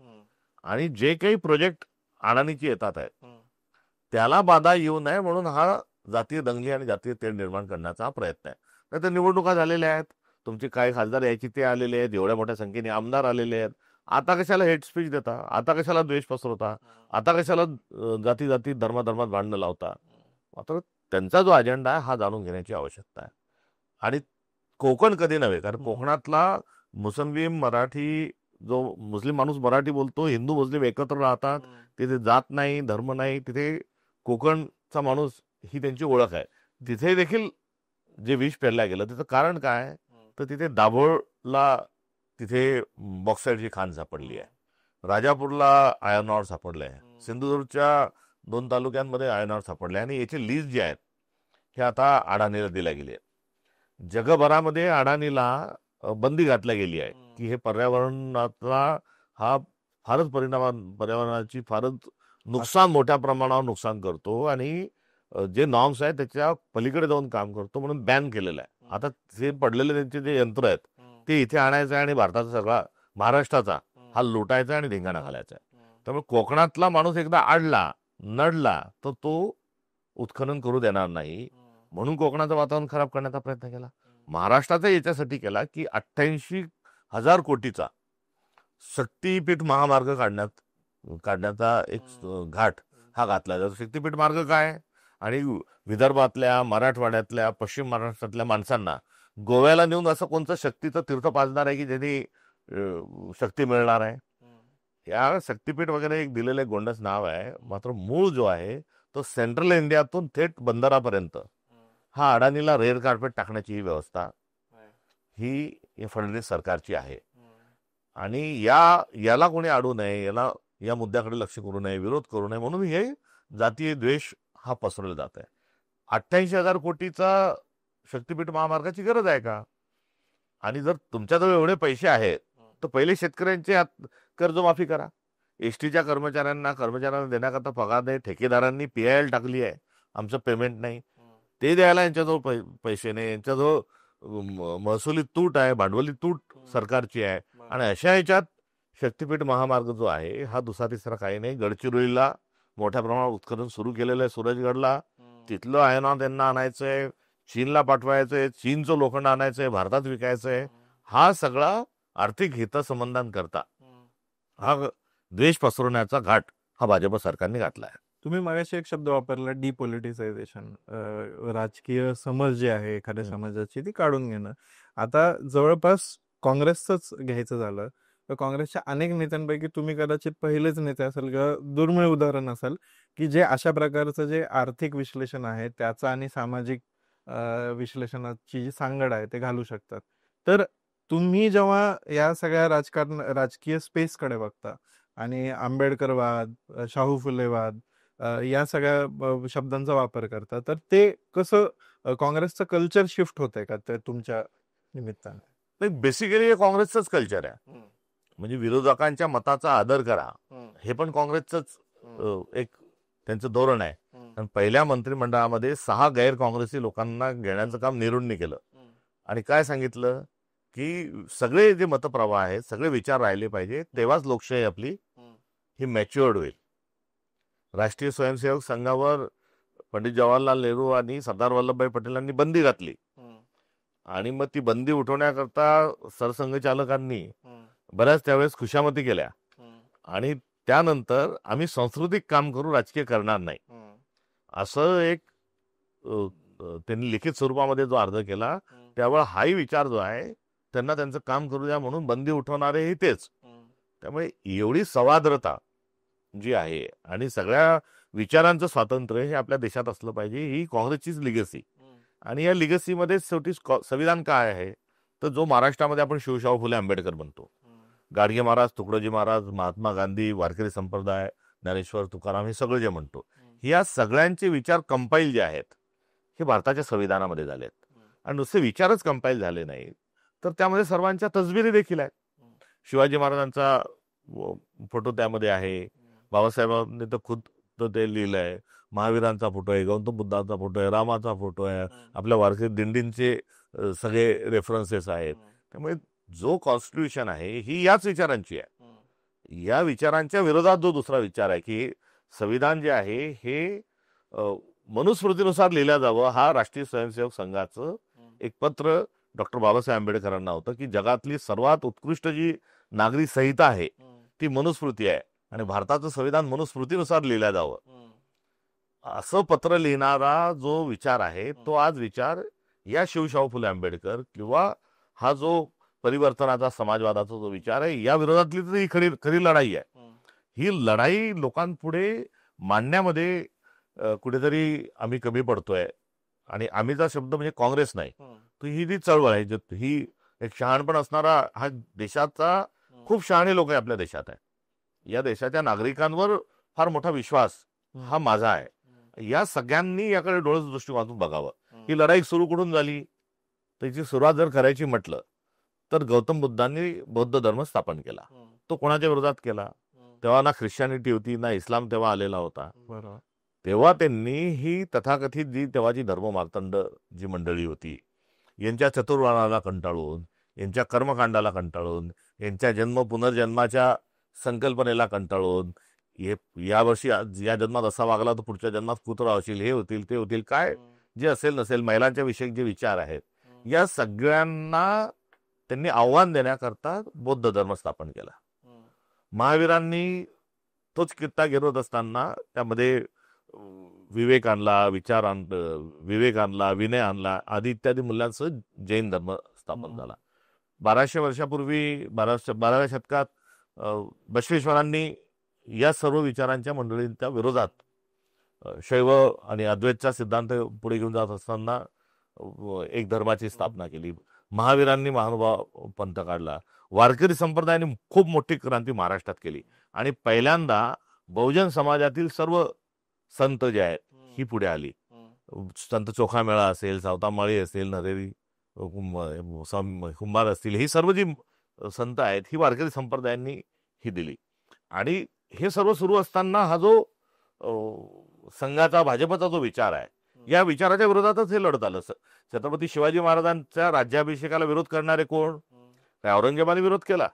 आणि जे काही प्रोजेक्ट अडाणीची येतात आहेत त्याला बाधा येऊ नये म्हणून हा जातीय दंगली आणि जातीय तेढ निर्माण करण्याचा हा प्रयत्न आहे. नाही तर निवडणुका झालेल्या आहेत, तुमचे काय खासदार यायचे ते आलेले आहेत, एवढ्या मोठ्या संख्येने आमदार आलेले आहेत. आता कशाला हेट स्पीच देता, आता कशाला द्वेष पसरवता, आता कशाला जाती जाती धर्माधर्मात भांडणं लावता. मात्र त्यांचा जो अजेंडा आहे हा जाणून घेण्याची आवश्यकता आहे. आणि कोकण कधी नव्हे, कारण कोकणातला मुस्लिम मराठी जो मुस्लिम माणूस मराठी बोलतो, हिंदू मुस्लिम एकत्र राहतात, तिथे जात नाही धर्म नाही, तिथे कोकणचा माणूस ही त्यांची ओळख आहे. तिथे देखील जे विष पेरल्या गेलं त्याचं कारण काय, तर तिथे दाभोळला तिथे बॉक्साईडची खाण सापडली आहे, राजापूरला आयर्न ऑर सापडलं आहे, सिंधुदुर्गच्या 2 तालुक्यांमध्ये आयर्न ऑर सापडले आणि याचे लीज जे आहेत हे आता अडाणीला दिल्या गेले आहेत. जगभरामध्ये अडाणीला बंदी घातल्या गेली आहे की हे पर्यावरणातला हा फारच पर्यावरणाची फारच नुकसान मोठ्या प्रमाणावर नुकसान करतो आणि जे नॉर्म्स आहेत त्याच्या पलीकडे जाऊन काम करतो म्हणून बॅन केलेलं आहे. आता ते पडलेले त्यांचे जे यंत्र आहेत ते इथे आणायचं आहे आणि भारताचा सगळा महाराष्ट्राचा हा लुटायचा आणि धिंगाणा घालायचा आहे. त्यामुळे कोकणातला माणूस एकदा अडला नडला तर तो उत्खनन करू देणार नाही, म्हणून कोकणाचं वातावरण खराब करण्याचा प्रयत्न केला. महाराष्ट्राचा याच्यासाठी केला की 88,000 कोटीचा शक्तीपीठ महामार्ग काढण्याचा एक घाट हा घातला जातो. शक्तीपीठ मार्ग काय, आणि विदर्भातल्या मराठवाड्यातल्या पश्चिम महाराष्ट्रातल्या माणसांना गोव्याला नेऊन असं कोणतं शक्तीचं तीर्थ पाजणार आहे की ज्यांनी शक्ती मिळणार आहे. या शक्तीपीठ वगैरे एक दिलेलं एक गोंडस नाव आहे, मात्र मूळ जो आहे तो सेंट्रल इंडियातून थेट बंदरापर्यंत हा अडाणीला रेल कार्पेट टाकण्याची ही व्यवस्था ही फडणवीस सरकारची आहे. आणि याला कोणी अडू नये, या मुद्द्याकडे लक्ष करू नये, विरोध करू नये म्हणून हे जातीय द्वेष हा पसरवला जात आहे. 88,000 कोटीचा शक्तीपीठ महामार्गाची गरज आहे का? आणि जर तुमच्याजवळ एवढे पैसे आहेत तर पहिले शेतकऱ्यांचे कर्जमाफी करा. एसटीच्या कर्मचाऱ्यांना देण्याकरता पगार नाही, ठेकेदारांनी PIL टाकली आहे, आमचं पेमेंट नाही, ते द्यायला यांच्याजवळ पैसे नाही, यांच्याजवळ महसुली तूट आहे, भांडवली तूट सरकारची आहे. आणि अशा ह्याच्यात शक्तीपीठ महामार्ग जो आहे हा दुसरा तिसरा काही नाही. गडचिरोलीला मोठ्या प्रमाणात उत्खनन सुरू केलेलं आहे, सूरजगडला तिथलं आयर्न त्यांना आणायचंय, चीनला पाठवायचंय, चीनचं लोखंड आणायचंय, भारतात विकायचंय. हा सगळा आर्थिक हितसंबंधांकरता हा द्वेष पसरवण्याचा घाट हा भाजप सरकारने घातला आहे. तुम्ही मगाशी एक शब्द वापरला, डिपॉलिटिसायझेशन. राजकीय समज जी आहे एखाद्या समाजाची ती काढून घेणं. आता जवळपास काँग्रेसच घ्यायचं झालं तर काँग्रेसच्या अनेक नेत्यांपैकी तुम्ही कदाचित पहिलेच नेते असाल किंवा दुर्मिळ उदाहरण असाल की जे अशा प्रकारचं जे आर्थिक विश्लेषण आहे त्याचं आणि सामाजिक विश्लेषणाची जी सांगड आहे ते घालू शकतात. तर तुम्ही जेव्हा या सगळ्या राजकीय स्पेसकडे बघता आणि आंबेडकरवाद, शाहू फुलेवाद या सगळ्या शब्दांचा वापर करता, तर ते कसं काँग्रेसचं कल्चर शिफ्ट होतंय का ते तुमच्या निमित्ताने? नाही, बेसिकली हे काँग्रेसचंच कल्चर आहे. म्हणजे विरोधकांच्या मताचा आदर करा हे पण काँग्रेसचंच एक त्यांचं धोरण आहे. कारण पहिल्या मंत्रिमंडळामध्ये 6 गैर काँग्रेसी लोकांना घेण्याचं काम नेहरूंनी केलं आणि काय सांगितलं की सगळे जे मतप्रवाह आहेत सगळे विचार राहिले पाहिजे, तेव्हाच लोकशाही आपली ही मॅच्युअर्ड होईल. राष्ट्रीय स्वयंसेवक संघावर पंडित जवाहरलाल नेहरू आणि सरदार वल्लभभाई पटेलांनी बंदी घातली आणि मग ती बंदी उठवण्याकरता सरसंघचालकांनी बऱ्याच त्यावेळेस खुशामती केल्या आणि त्यानंतर आम्ही सांस्कृतिक काम करू, राजकीय करणार नाही असं एक त्यांनी लिखित स्वरूपामध्ये जो अर्ज केला. त्यावेळी हाही विचार जो आहे त्यांना त्यांचं काम करू द्या म्हणून बंदी उठवणारे हे तेच. त्यामुळे एवढी सवाद्रता जी आहे आणि सगळ्या विचारांचं स्वातंत्र्य हे आपल्या देशात असलं पाहिजे, ही काँग्रेसचीच लिगसी. आणि या लिगसीमध्ये शेवटी संविधान काय आहे तर जो महाराष्ट्रामध्ये आपण शिवशाहू फुले आंबेडकर म्हणतो, गाडगे महाराज, तुकडोजी महाराज, महात्मा गांधी, वारकरी संप्रदाय, ज्ञानेश्वर, तुकाराम, हे सगळं जे म्हणतो, या सगळ्यांचे विचार कंपाईल जे आहेत हे भारताच्या संविधानामध्ये झालेत. आणि नुसते विचारच कंपाईल झाले नाही तर त्यामध्ये सर्वांच्या तसबिरी देखील आहेत. शिवाजी महाराजांचा फोटो त्यामध्ये आहे, बाबासाहेबांनी तर खुद तर ते लिहिलंय. महावीरांचा फोटो आहे, गौतम बुद्धांचा फोटो आहे, रामाचा फोटो आहे, आपल्या वारकरी दिंडींचे सगळे रेफरन्सेस आहेत. त्यामुळे जो कॉन्स्टिट्यूशन आहे ही याच विचारांची आहे. या विचारांच्या विरोधात जो दुसरा विचार आहे की संविधान जे आहे हे मनुस्मृतीनुसार लिहिलं जावं, हा राष्ट्रीय स्वयंसेवक संघाचं एक पत्र डॉक्टर बाबासाहेब आंबेडकरांना होतं की जगातली सर्वात उत्कृष्ट जी नागरी संहिता आहे ती मनुस्मृती आहे आणि भारताचं संविधान मनुस्मृतीनुसार लिहिलं जावं, असं पत्र लिहिणारा जो विचार आहे तो आज विचार या शिवशाहू फुले आंबेडकर किंवा हा जो परिवर्तनाचा समाजवादाचा जो विचार आहे या विरोधातली तर ही खरी खरी लढाई आहे. ही लढाई लोकांपुढे मांडण्यामध्ये कुठेतरी आम्ही कमी पडतोय. आणि आम्हीचा शब्द म्हणजे काँग्रेस नाही, तर ही जी चळवळ आहे ही एक शहाणपण असणारा हा देशाचा खूप शहाणे लोक आहे आपल्या देशात आहे. या देशाच्या नागरिकांवर फार मोठा विश्वास हा माझा आहे. या सगळ्यांनी याकडे डोळस दृष्टिकोनातून बघावं. ही लढाई सुरू कुठून झाली, त्याची सुरुवात जर करायची म्हटलं तर गौतम बुद्धांनी बौद्ध धर्म स्थापन केला. तो कोणाच्या विरोधात केला? तेव्हा ना ख्रिश्चॅनिटी होती ना इस्लाम तेव्हा आलेला होता. बरोबर. तेव्हा त्यांनी ही तथाकथित जी तेव्हाची धर्ममार्तंड जी मंडळी होती यांच्या चतुर्वर्णाला कंटाळून, यांच्या कर्मकांडाला कंटाळून, यांच्या जन्म पुनर्जन्माच्या संकल्पनेला कंटाळून, यावर्षी या जन्मात असा वागला तर पुढच्या जन्मात कुत्रा होशील, हे होतील ते होतील, काय जे असेल नसेल, महिलांच्या विषयक जे विचार आहेत या सगळ्यांना त्यांनी आव्हान देण्याकरता बौद्ध धर्म स्थापन केला. महावीरांनी तोच कित्ता गिरवत असताना त्यामध्ये विवेक आणला, विवेक आणला, विनय आणला आदी इत्यादी मूल्यांसह जैन धर्म स्थापन झाला. 1200 वर्षापूर्वी 12व्या शतकात बसवेश्वरांनी या सर्व विचारांच्या मंडळींच्या विरोधात शैव आणि अद्वैतचा सिद्धांत पुढे घेऊन जात असताना एक धर्माची स्थापना केली. महावीरांनी महानुभाव पंथ काढला. वारकरी संप्रदायाने खूप मोठी क्रांती महाराष्ट्रात केली आणि पहिल्यांदा बहुजन समाजातील सर्व संत जे आहेत ही पुढे आली. संत चोखामेळा असेल, सावतामाळी असेल, नरेरी कुंभार असतील, ही सर्व जी संत आहेत ही वारकरी संप्रदायांनी ही दिली. आणि हे सर्व सुरू असताना हा जो संघाचा भाजपचा जो विचार आहे या विचाराच्या विरोधातच हे लढत आलं. छत्रपती शिवाजी महाराजांच्या राज्याभिषेकाला विरोध करणारे कोण? काय औरंगजेबाने विरोध केला?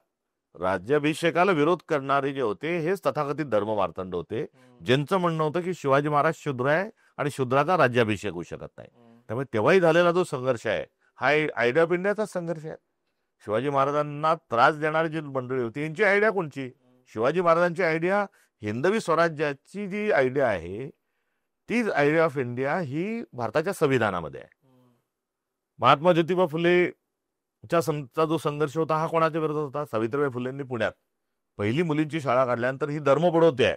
राज्याभिषेकाला विरोध करणारे जे होते हेच तथाकथित धर्ममार्तंड होते, ज्यांचं म्हणणं होतं की शिवाजी महाराज शूद्र आहे आणि शूद्राचा राज्याभिषेक होऊ शकत नाही. त्यामुळे तेव्हाही झालेला जो संघर्ष आहे हा आयडिया ऑफ इंडियाचा संघर्ष आहे. शिवाजी महाराजांना त्रास देणारी जी मंडळी होती यांची आयडिया कोणची? शिवाजी महाराजांची आयडिया हिंदवी स्वराज्याची जी आयडिया आहे तीच आयडिया ऑफ इंडिया ही भारताच्या संविधानामध्ये आहे. महात्मा ज्योतिबा फुलेच्या जो संघर्ष होता हा कोणाच्या विरोधात होता? सावित्रीबाई फुलेंनी पुण्यात पहिली मुलींची शाळा काढल्यानंतर ही धर्म बुडवते आहे.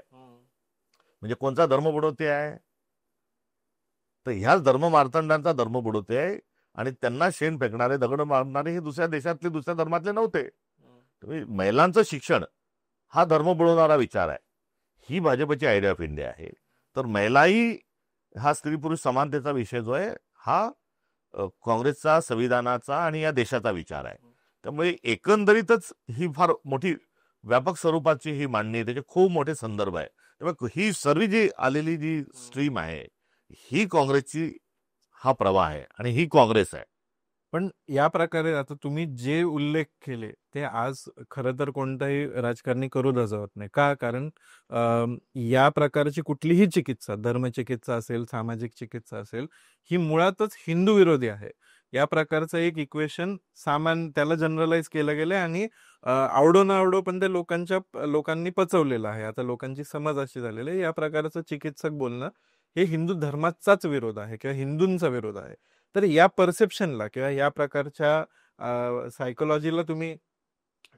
म्हणजे कोणता धर्म बुडवते आहे? तर ह्याच धर्म मार्तंडांचा धर्म बुडवते आहे आणि त्यांना शेण फेकणारे, दगड मारणारे हे दुसऱ्या देशातले, दुसऱ्या धर्मातले नव्हते. महिलांचं शिक्षण हा धर्म बुडवणारा विचार आहे. ही भाजपची आयडिया ऑफ इंडिया आहे. तर महिलाही हा स्त्री पुरुष समानतेचा विषय जो आहे हा काँग्रेसचा, संविधानाचा आणि या देशाचा विचार आहे. त्यामुळे एकंदरीतच ही फार मोठी व्यापक स्वरूपाची ही मांडणी आहे, त्याचे खूप मोठे संदर्भ आहे. त्यामुळे ही सर्व जी आलेली जी स्ट्रीम आहे ही काँग्रेसची हा प्रवाह आहे आणि ही काँग्रेस आहे. पण या प्रकारे आता तुम्ही जे उल्लेख केले ते आज खरं तर कोणताही राजकारणी करू दजवत नाही. का? कारण या प्रकारची कुठलीही चिकित्सा, धर्मचिकित्सा असेल, सामाजिक चिकित्सा असेल, ही मुळातच हिंदू विरोधी आहे. या प्रकारचं एक इक्वेशन त्याला जनरलाइज केलं गेलं आणि आवडो ना आवडो पण ते लोकांनी पचवलेलं आहे. आता लोकांची समज अशी झालेली आहे या प्रकारचं चिकित्सक बोलणं हे हिंदू धर्माचाच विरोध आहे किंवा हिंदूंचा विरोध आहे. तर या परसेप्शनला किंवा या प्रकारच्या सायकोलॉजीला तुम्ही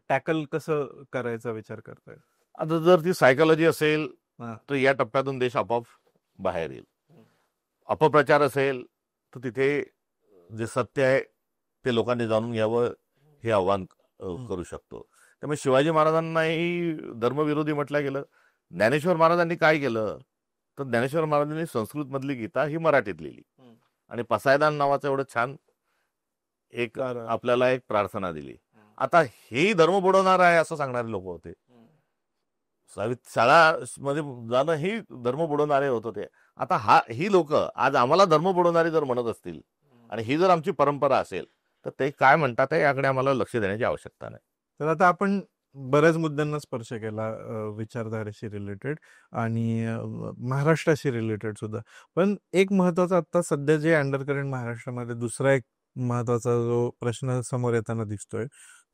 टॅकल कसं करायचा विचार करताय? आता जर ती सायकोलॉजी असेल तर या टप्प्यातून देश आपोआप बाहेर येईल. अपप्रचार असेल तर तिथे जे सत्य आहे ते लोकांनी जाणून घ्यावं हे आव्हान करू शकतो. त्यामुळे शिवाजी महाराजांनाही धर्मविरोधी म्हटलं गेलं. ज्ञानेश्वर महाराजांनी काय केलं तर ज्ञानेश्वर महाराजांनी संस्कृत मधली गीता ही मराठीत लिहिली आणि पसायदान नावाचं एवढं छान एक आपल्याला एक प्रार्थना दिली. आता हेही धर्म बुडवणार आहे असं सांगणारे लोक होते. शाळामध्ये जाणं ही धर्म बुडवणारे होत होते. आता ही लोक आज आम्हाला धर्म बुडवणारी जर म्हणत असतील आणि ही जर आमची परंपरा असेल तर ते काय म्हणतात आहे याकडे आम्हाला लक्ष देण्याची आवश्यकता नाही. तर आता आपण बऱ्याच मुद्द्यांना स्पर्श केला, विचारधारेशी रिलेटेड आणि महाराष्ट्राशी रिलेटेड सुद्धा. पण एक महत्वाचं आता सध्या जे अंडरकरंट महाराष्ट्रामध्ये दुसरा एक महत्वाचा जो प्रश्न समोर येताना दिसतोय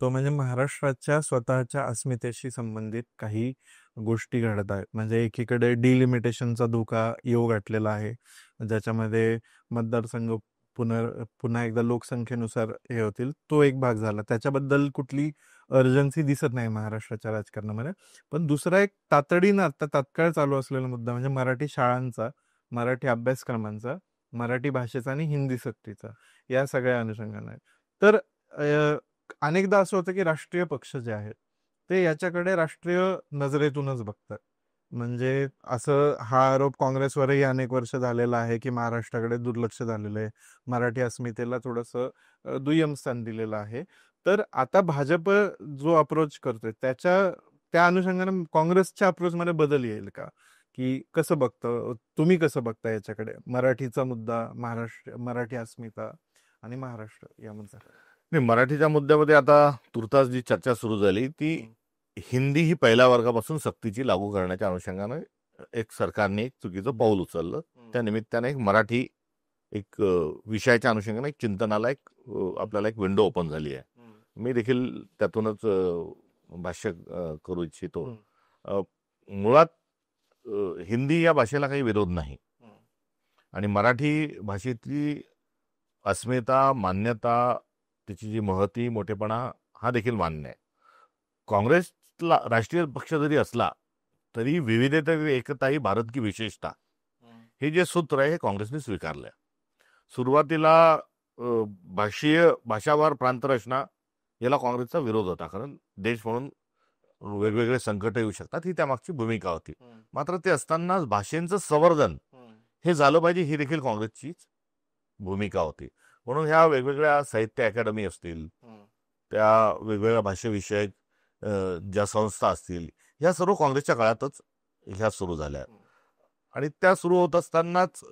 तो म्हणजे महाराष्ट्राच्या स्वतःच्या अस्मितेशी संबंधित काही गोष्टी घडत आहेत. म्हणजे एकीकडे डिलिमिटेशनचा धोका येऊ गाठलेला आहे, ज्याच्यामध्ये मतदारसंघ पुन्हा एकदा लोकसंख्येनुसार हे होतील. तो एक भाग झाला. त्याच्याबद्दल कुठली अर्जन्सी दिसत नाही महाराष्ट्राच्या राजकारणामध्ये. पण दुसरा एक तातडीनं आता तात्काळ चालू असलेला मुद्दा म्हणजे मराठी शाळांचा, मराठी अभ्यासक्रमांचा, मराठी भाषेचा आणि हिंदी सक्तीचा, या सगळ्या अनुषंगाने आहे. तर अनेकदा असं होतं की राष्ट्रीय पक्ष जे आहेत ते याच्याकडे राष्ट्रीय नजरेतूनच बघतात. म्हणजे असं हा आरोप काँग्रेसवरही अनेक वर्ष झालेला आहे की महाराष्ट्राकडे दुर्लक्ष झालेलं आहे, मराठी अस्मितेला थोडंसं दुय्यम स्थान दिलेलं आहे. तर आता भाजप जो अप्रोच करतोय त्या अनुषंगाने काँग्रेसच्या अप्रोचमध्ये बदल येईल का, की कसं बघतं तुम्ही, कसं बघता याच्याकडे मराठीचा मुद्दा, मराठी अस्मिता आणि महाराष्ट्र या मुद्दा? नाही, मराठीच्या मुद्द्यामध्ये आता तुर्तास जी चर्चा सुरू झाली ती हिंदी ही पहिल्या वर्गापासून सक्तीची लागू करण्याच्या अनुषंगाने एक सरकारने एक चुकीचं पाऊल उचललं. त्या निमित्ताने एक मराठी एक विषयाच्या अनुषंगाने एक चिंतनाला आपल्याला एक विंडो ओपन झाली आहे. मी देखील त्यातूनच भाष्य करू इच्छितो. मुळात हिंदी या भाषेला काही विरोध नाही आणि मराठी भाषेतली अस्मिता, मान्यता, त्याची जी महती, मोठेपणा हा देखील मान्य आहे. काँग्रेसला राष्ट्रीय पक्ष जरी असला तरी विविधता एकता ही भारत की विशेषता हे जे सूत्र आहे हे काँग्रेसने स्वीकारलंय. सुरुवातीला भाषावार प्रांतरचना याला काँग्रेसचा विरोध होता, कारण देश म्हणून वेगवेगळे संकट येऊ शकतात ही त्यामागची भूमिका होती. मात्र ते असताना भाषेचं संवर्धन हे झालं पाहिजे ही देखील काँग्रेसचीच भूमिका होती. म्हणून ह्या वेगवेगळ्या साहित्य अकॅडमी असतील, त्या वेगवेगळ्या भाषेविषयक ज्या संस्था असतील, ह्या सर्व काँग्रेसच्या काळातच ह्या सुरू झाल्या आणि त्या सुरू होत असतानाच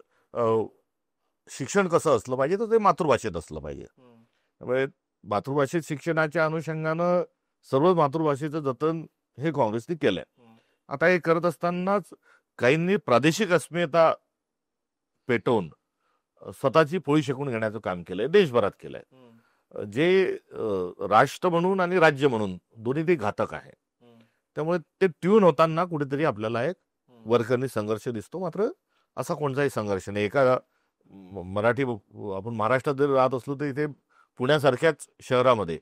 शिक्षण कसं असलं पाहिजे तर ते मातृभाषेत असलं पाहिजे. त्यामुळे मातृभाषेत शिक्षणाच्या अनुषंगानं सर्व मातृभाषेचं जतन हे काँग्रेसने केलंय. आता हे करत असतानाच काहींनी प्रादेशिक अस्मिता पेटवून स्वतःची पोळी शेकून घेण्याचं काम केलंय, देशभरात केलंय, जे राष्ट्र म्हणून आणि राज्य म्हणून दोन्ही ते घातक आहे. त्यामुळे ते ट्यून होताना कुठेतरी आपल्याला एक वरकरणी संघर्ष दिसतो. मात्र असा कोणताही संघर्ष नाही. एका मराठी आपण महाराष्ट्रात जर राहत असलो तर इथे पुण्यासारख्याच शहरामध्ये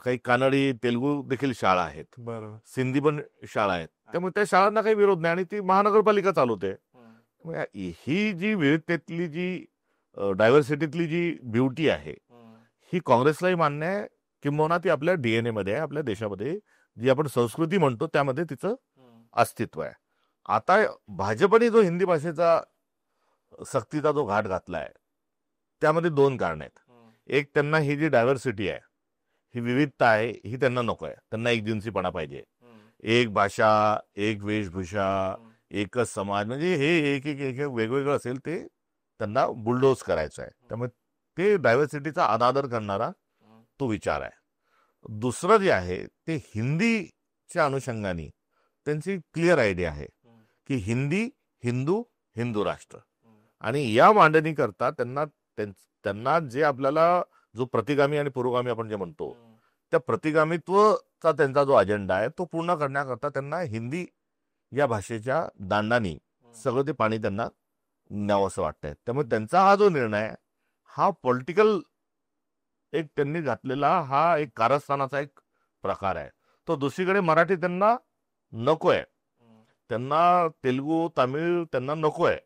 काही कानडी, तेलुगू देखील शाळा आहेत, बरोबर, सिंधी पण शाळा आहेत. त्यामुळे त्या शाळांना काही विरोध नाही आणि ती महानगरपालिका चालवते. ही जी विविधतेतली, जी डायव्हर्सिटीतली जी ब्युटी आहे ही काँग्रेसलाही मान्य आहे, किंबहुना ती आपल्या डीएनए मध्ये आहे. आपल्या देशामध्ये जी आपण संस्कृती म्हणतो त्यामध्ये तिचं अस्तित्व आहे. आता भाजपने जो हिंदी भाषेचा सक्तीचा जो घाट घातलाय त्यामध्ये दोन कारण आहेत. एक, त्यांना ही जी डायव्हर्सिटी आहे, ही विविधता आहे, ही त्यांना नको आहे. त्यांना एक जिन्सीपणा पाहिजे, एक भाषा, एक वेशभूषा, एकच समाज, म्हणजे हे एक एक एक वेगवेगळं असेल ते त्यांना बुलडोज करायचं आहे. त्यामुळे ते डायव्हर्सिटीचा अनादर करणारा तो विचार आहे. दुसरं जे आहे ते हिंदीच्या अनुषंगाने त्यांची क्लिअर आयडिया आहे की हिंदी, हिंदू, हिंदू राष्ट्र, आणि या मांडणी करता त्यांना जे आपल्याला जो प्रतिगामी आणि पुरोगामी आपण जे म्हणतो त्या प्रतिगामित्वचा त्यांचा जो अजेंडा आहे तो पूर्ण करण्याकरता त्यांना हिंदी या भाषेच्या दांडानी सगळं ते पाणी त्यांना न्यावंसं वाटतंय. त्यामुळे त्यांचा हा जो निर्णय हा पॉलिटिकल एक त्यांनी घातलेला हा एक कारस्थानाचा एक प्रकार आहे. तो दुसरीकडे मराठी त्यांना नकोय, त्यांना तेलुगू, तामिळ त्यांना नकोय,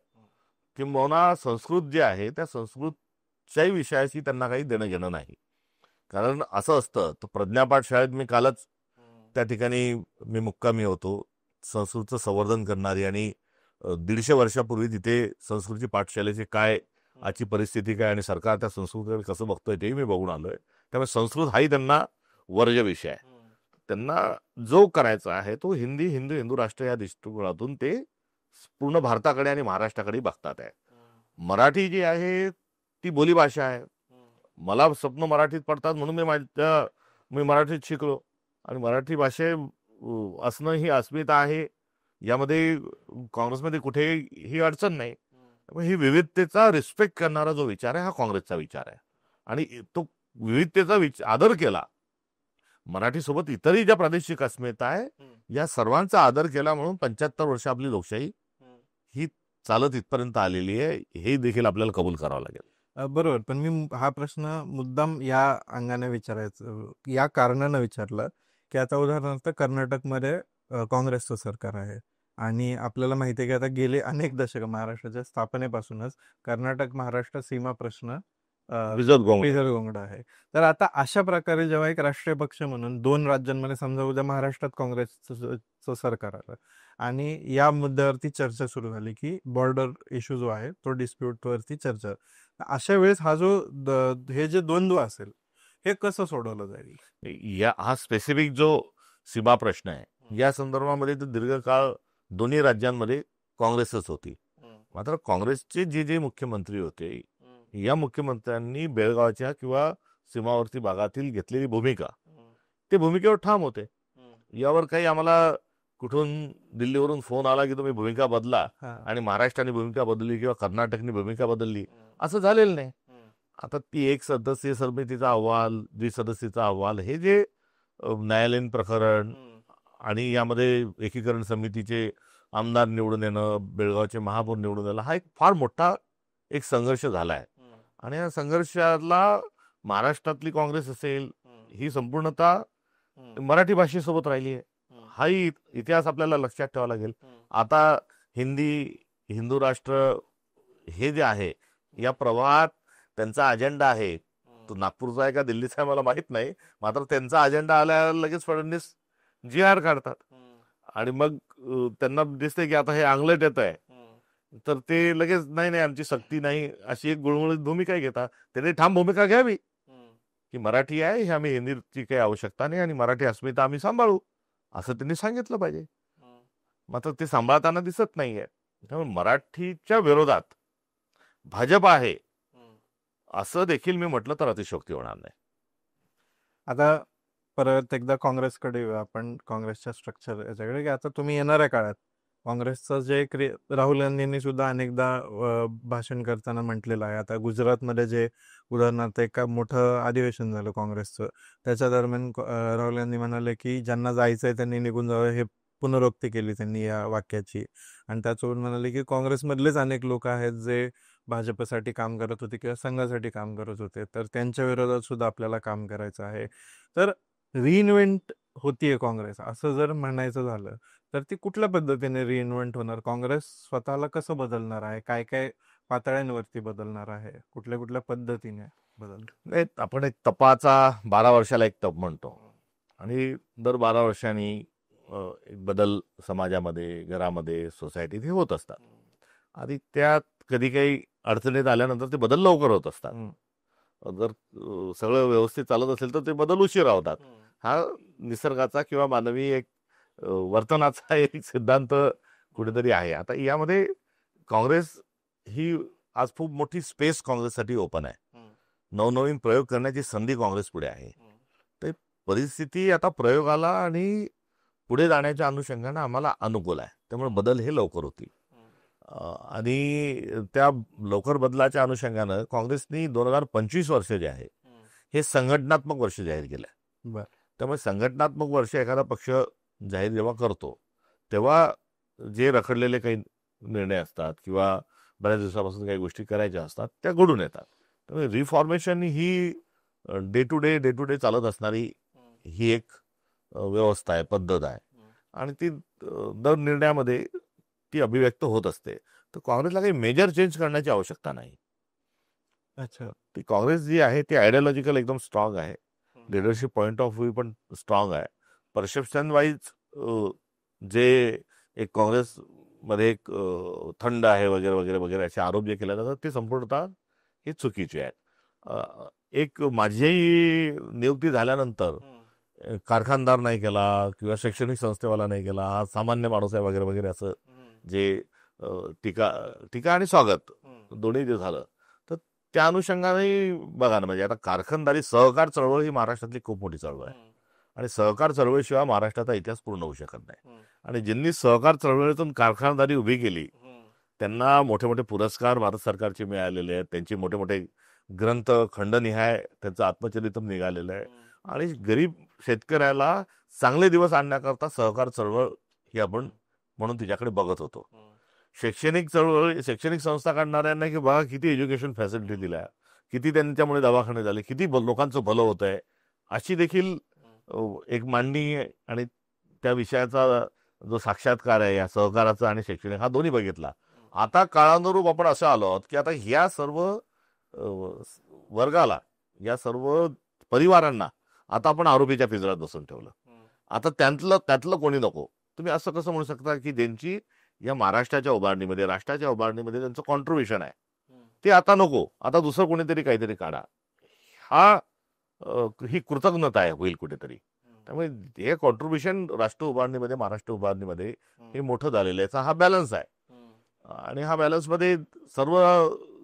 किंबहुना संस्कृत जे आहे त्या संस्कृतच्याही विषयाशी त्यांना काही देणं घेणं नाही. कारण असं असतं, तर प्रज्ञापाठ शाळेत मी कालच त्या ठिकाणी मी मुक्कामी होतो, संस्कृतचं संवर्धन करणारी, आणि 150 वर्षापूर्वी तिथे संस्कृतची पाठशालेची काय आजची परिस्थिती काय आणि सरकार त्या संस्कृतीकडे कसं बघतोय तेही मी बघून आलोय. त्यामुळे संस्कृत हाही त्यांना वर्ज्य विषय आहे. त्यांना जो करायचा आहे तो हिंदू राष्ट्र या दृष्टिकोनातून ते पूर्ण भारताकडे आणि महाराष्ट्राकडे बघतात आहे. मराठी जी आहे ती बोलीभाषा आहे. मला स्वप्न मराठीत पडतात म्हणून मी मराठीत शिकलो आणि मराठी असणं ही अस्मिता आहे. यामध्ये काँग्रेसमध्ये कुठेही अडचण नाही. त्यामुळे ही विविधतेचा रिस्पेक्ट करणारा जो विचार आहे हा काँग्रेसचा विचार आहे आणि तो विविधतेचा आदर केला. मराठीसोबत इतरही ज्या प्रादेशिक अस्मिता आहे या सर्वांचा आदर केला म्हणून 75 वर्ष आपली लोकशाही ही चालत इथपर्यंत आलेली आहे. हे देखील आपल्याला कबूल करावं लागेल. बरोबर. पण मी हा प्रश्न मुद्दाम या अंगाने विचारायचं, या कारणानं विचारलं की आता उदाहरणार्थ कर्नाटकमध्ये काँग्रेसचं सरकार आहे आणि आपल्याला माहिती आहे की आता गेले अनेक दशक महाराष्ट्राच्या स्थापनेपासूनच कर्नाटक महाराष्ट्र सीमा प्रश्न विदर्भ आहे. तर आता अशा प्रकारे जेव्हा एक राष्ट्रीय पक्ष म्हणून 2 राज्यांमध्ये समजा उद्या महाराष्ट्रात काँग्रेसचं सरकार आलं आणि या मुद्द्यावरती चर्चा सुरू झाली की बॉर्डर इश्यू जो आहे तो डिस्प्यूटवरती चर्चा, अशा वेळेस हा जो हे जे द्वंद्व असेल हे कसं सोडवलं जाईल? हा स्पेसिफिक जो सीमा प्रश्न आहे या संदर्भामध्ये तर दीर्घकाळ दोन्ही राज्यांमध्ये काँग्रेसच होती. मात्र काँग्रेसचे जे मुख्यमंत्री होते या मुख्यमंत्र्यांनी बेळगावच्या किंवा सीमावर्ती भागातील घेतलेली भूमिका ते भूमिकेवर ठाम होते. यावर काही आम्हाला कुठून दिल्लीवरून फोन आला की तुम्ही भूमिका बदला आणि महाराष्ट्राने भूमिका बदलली किंवा कर्नाटकने भूमिका बदलली असं झालेलं नाही. आता ती एक सदस्यीय समितीचा अहवाल, द्विसदस्यीचा अहवाल, हे जे न्यायालयीन प्रकरण आणि यामध्ये एकीकरण समितीचे आमदार निवडून येणं, बेळगावचे महापौर निवडून येणं, हा एक फार मोठा एक संघर्ष झालाय आणि या संघर्षाला महाराष्ट्रातली काँग्रेस असेल ही संपूर्णतः मराठी भाषेसोबत राहिली आहे. हाही इतिहास आपल्याला लक्षात ठेवावा लागेल. आता हिंदू राष्ट्र हे जे आहे या प्रवाहात त्यांचा अजेंडा आहे, तो नागपूरचा आहे का दिल्लीचा आहे मला माहित नाही, मात्र त्यांचा अजेंडा आल्यावर लगेच फडणवीस GR काढतात आणि मग त्यांना दिसते की आता हे अंगलट येत आहे तर ते लगेच नाही आमची सक्ती नाही अशी एक गुळमुळीत भूमिका घेतात. त्यांनी ठाम भूमिका घ्यावी की मराठी आहे हे आम्ही हिंदीची काही आवश्यकता नाही आणि मराठी अस्मिता आम्ही सांभाळू असं त्यांनी सांगितलं पाहिजे. मात्र ते सांभाळताना दिसत नाहीये. त्यामुळे मराठीच्या विरोधात भाजप आहे असं देखील मी म्हटलं तर अतिशयोक्ती होणार नाही. आता परत एकदा काँग्रेसकडे येऊया आपण, काँग्रेसच्या स्ट्रक्चर याच्याकडे, की आता तुम्ही येणाऱ्या काळात काँग्रेसचं जे राहुल गांधींनी सुद्धा अनेकदा भाषण करताना म्हटलेलं आहे. आता गुजरातमध्ये जे उदाहरणार्थ एक मोठं अधिवेशन झालं काँग्रेसचं, त्याच्या दरम्यान राहुल गांधी म्हणाले की ज्यांना जायचंय त्यांनी निघून जावं, हे पुनरुक्ती केली त्यांनी या वाक्याची. आणि त्याचबरोबर म्हणाले की काँग्रेसमधलेच अनेक लोक आहेत जे भाजपसाठी काम करत होते किंवा संघासाठी काम करत होते, तर त्यांच्या विरोधात सुद्धा आपल्याला काम करायचं आहे. तर रिइन्व्हेंट होतीये काँग्रेस असं जर म्हणायचं झालं तर ती कुठल्या पद्धतीने रिइन्व्हेंट होणार? काँग्रेस स्वतःला कसं बदलणार आहे? काय काय पातळ्यांवरती बदलणार आहे? कुठल्या कुठल्या पद्धतीने बदल? आपण एक तपाचा 12 वर्षाला एक तप म्हणतो आणि दर 12 वर्षांनी एक बदल समाजामध्ये, घरामध्ये, सोसायटीत हे होत असतात आणि त्यात कधी काही अडचणीत आल्यानंतर ते बदल लवकर होत असतात. जर सगळं व्यवस्थित चालत असेल तर ते बदल उशिरा होतात. हा निसर्गाचा किंवा मानवी एक वर्तनाचा एक सिद्धांत कुठेतरी आहे. आता यामध्ये काँग्रेस ही आज खूप मोठी स्पेस काँग्रेससाठी ओपन आहे. नवनवीन प्रयोग करण्याची संधी काँग्रेस पुढे आहे. तर परिस्थिती आता प्रयोगाला आणि पुढे जाण्याच्या अनुषंगाने आम्हाला अनुकूल आहे. त्यामुळे बदल हे लवकर होतील आणि त्या लवकर बदलाच्या अनुषंगानं काँग्रेसनी 2025 वर्ष जे आहे हे संघटनात्मक वर्ष जाहीर केलंय. त्यामुळे संघटनात्मक वर्ष एखादा पक्ष जाहीर जेव्हा करतो तेव्हा जे रखडलेले काही निर्णय असतात किंवा बऱ्याच दिवसापासून काही गोष्टी करायच्या असतात त्या घडून येतात. त्यामुळे रिफॉर्मेशन ही डे टू डे चालत असणारी ही एक व्यवस्था आहे, पद्धत आहे आणि ती दर निर्णयामध्ये ती अभिव्यक्त होत असते. तर काँग्रेसला काही मेजर चेंज करण्याची आवश्यकता नाही. अच्छा, ती काँग्रेस जी आहे ती आयडियोलॉजिकल एकदम स्ट्रॉंग आहे, लिडरशिप पॉइंट ऑफ व्ह्यू पण स्ट्रॉंग आहे. परसेप्शन वाईज जे एक काँग्रेसमध्ये एक थंड आहे वगैरे वगैरे वगैरे असे आरोप जे केले जातात ते संपूर्णतः हे चुकीचे आहेत. एक माझी नियुक्ती झाल्यानंतर कारखानदार नाही केला किंवा शैक्षणिक संस्थेवाला नाही केला, हा सामान्य माणूस आहे वगैरे वगैरे असं जे टीका टीका आणि स्वागत दोन्ही जे झालं. तर त्या अनुषंगाने बघा ना, म्हणजे आता कारखानदारी सहकार चळवळ ही महाराष्ट्रातली खूप मोठी चळवळ आहे आणि सहकार चळवळीशिवाय महाराष्ट्राचा इतिहास पूर्ण होऊ शकत नाही. आणि ज्यांनी सहकार चळवळीतून कारखानदारी उभी केली त्यांना मोठे मोठे पुरस्कार भारत सरकारचे मिळालेले आहेत. त्यांचे मोठे मोठे ग्रंथ खंडनिहाय त्यांचं आत्मचरित्र निघालेलं आहे. आणि गरीब शेतकऱ्याला चांगले दिवस आणण्याकरता सहकार चळवळ ही आपण म्हणून तिच्याकडे बघत होतो. शैक्षणिक चळवळ, शैक्षणिक संस्था काढणाऱ्यांना की बघा किती एज्युकेशन फॅसिलिटी दिल्या, किती त्यांच्यामुळे दवाखाने झाले, किती लोकांचं भलं होत आहे, अशी देखील एक मांडणी आहे. आणि त्या विषयाचा जो साक्षात्कार आहे या सहकाराचा आणि शैक्षणिक हा दोन्ही बघितला. आता काळानुरूप आपण असं आलो आहोत की आता ह्या सर्व वर्गाला, या सर्व परिवारांना आता आपण आरोपीच्या पिंजऱ्यात बसून ठेवलं. आता त्यातलं कोणी नको. तुम्ही असं कसं म्हणू शकता की ज्यांची या महाराष्ट्राच्या उभारणीमध्ये, राष्ट्राच्या उभारणीमध्ये त्यांचं कॉन्ट्रीब्युशन आहे ते आता नको, आता दुसरं कोणीतरी काहीतरी काढा, ही कृतज्ञता आहे होईल कुठेतरी. त्यामुळे हे कॉन्ट्रीब्युशन राष्ट्र उभारणीमध्ये, महाराष्ट्र उभारणीमध्ये हे मोठं झालेलं आहे. हा बॅलन्स आहे आणि हा बॅलन्समध्ये सर्व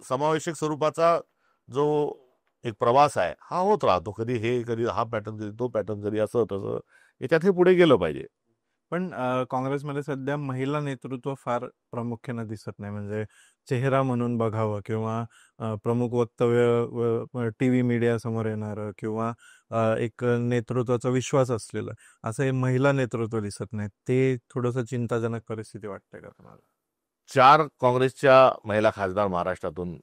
समावेशक स्वरूपाचा जो एक प्रवास आहे हा होत राहतो. कधी हे, कधी हा पॅटर्न, कधी तो पॅटर्न, कधी असं तसं, याच्यात हे पुढे गेलं पाहिजे. पण काँग्रेसमध्ये सध्या महिला नेतृत्व फार प्रामुख्याने दिसत नाही. म्हणजे चेहरा म्हणून बघावं किंवा प्रमुख वक्तव्य टीव्ही मीडिया समोर येणारं किंवा एक नेतृत्वाचा विश्वास असलेलं असं हे महिला नेतृत्व दिसत नाही. ते थोडंसं चिंताजनक परिस्थिती वाटते का तुम्हाला? 4 काँग्रेसच्या महिला खासदार महाराष्ट्रातून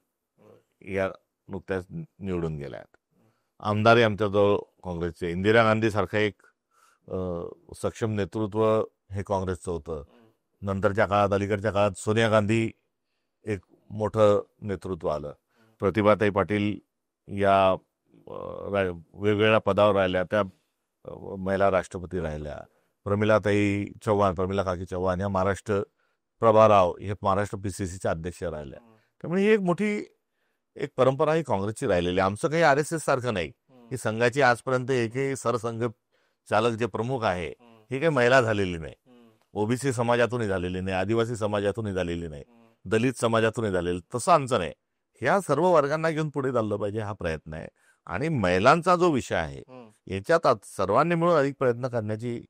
या नुकत्याच निवडून गेल्या आहेत. आमदारही आमच्याजवळ काँग्रेसचे. इंदिरा गांधी सारखं एक सक्षम नेतृत्व हे काँग्रेसचं होतं. नंतरच्या काळात, अलीकडच्या काळात सोनिया गांधी एक मोठं नेतृत्व आलं. प्रतिभाताई पाटील या वेगवेगळ्या पदावर राहिल्या, त्या महिला राष्ट्रपती राहिल्या. प्रमिला काकी चव्हाण या महाराष्ट्र प्रभाराव हे महाराष्ट्र PCCच्या अध्यक्ष राहिल्या. त्यामुळे ही एक मोठी एक परंपरा ही काँग्रेसची राहिलेली. आमचं काही RSS सारखं नाही की संघाची आजपर्यंत एकही सरसंघ चालक जे प्रमुख आहे ही काही महिला झालेली नाही, ओबीसी समाजातूनही झालेली नाही, आदिवासी समाजातूनही झालेली नाही, दलित समाजातूनही झालेली. तसं आमचं नाही. ह्या सर्व वर्गांना घेऊन पुढे चाललं पाहिजे हा प्रयत्न आहे. आणि महिलांचा जो विषय आहे याच्यात सर्वांनी मिळून अधिक प्रयत्न करण्याची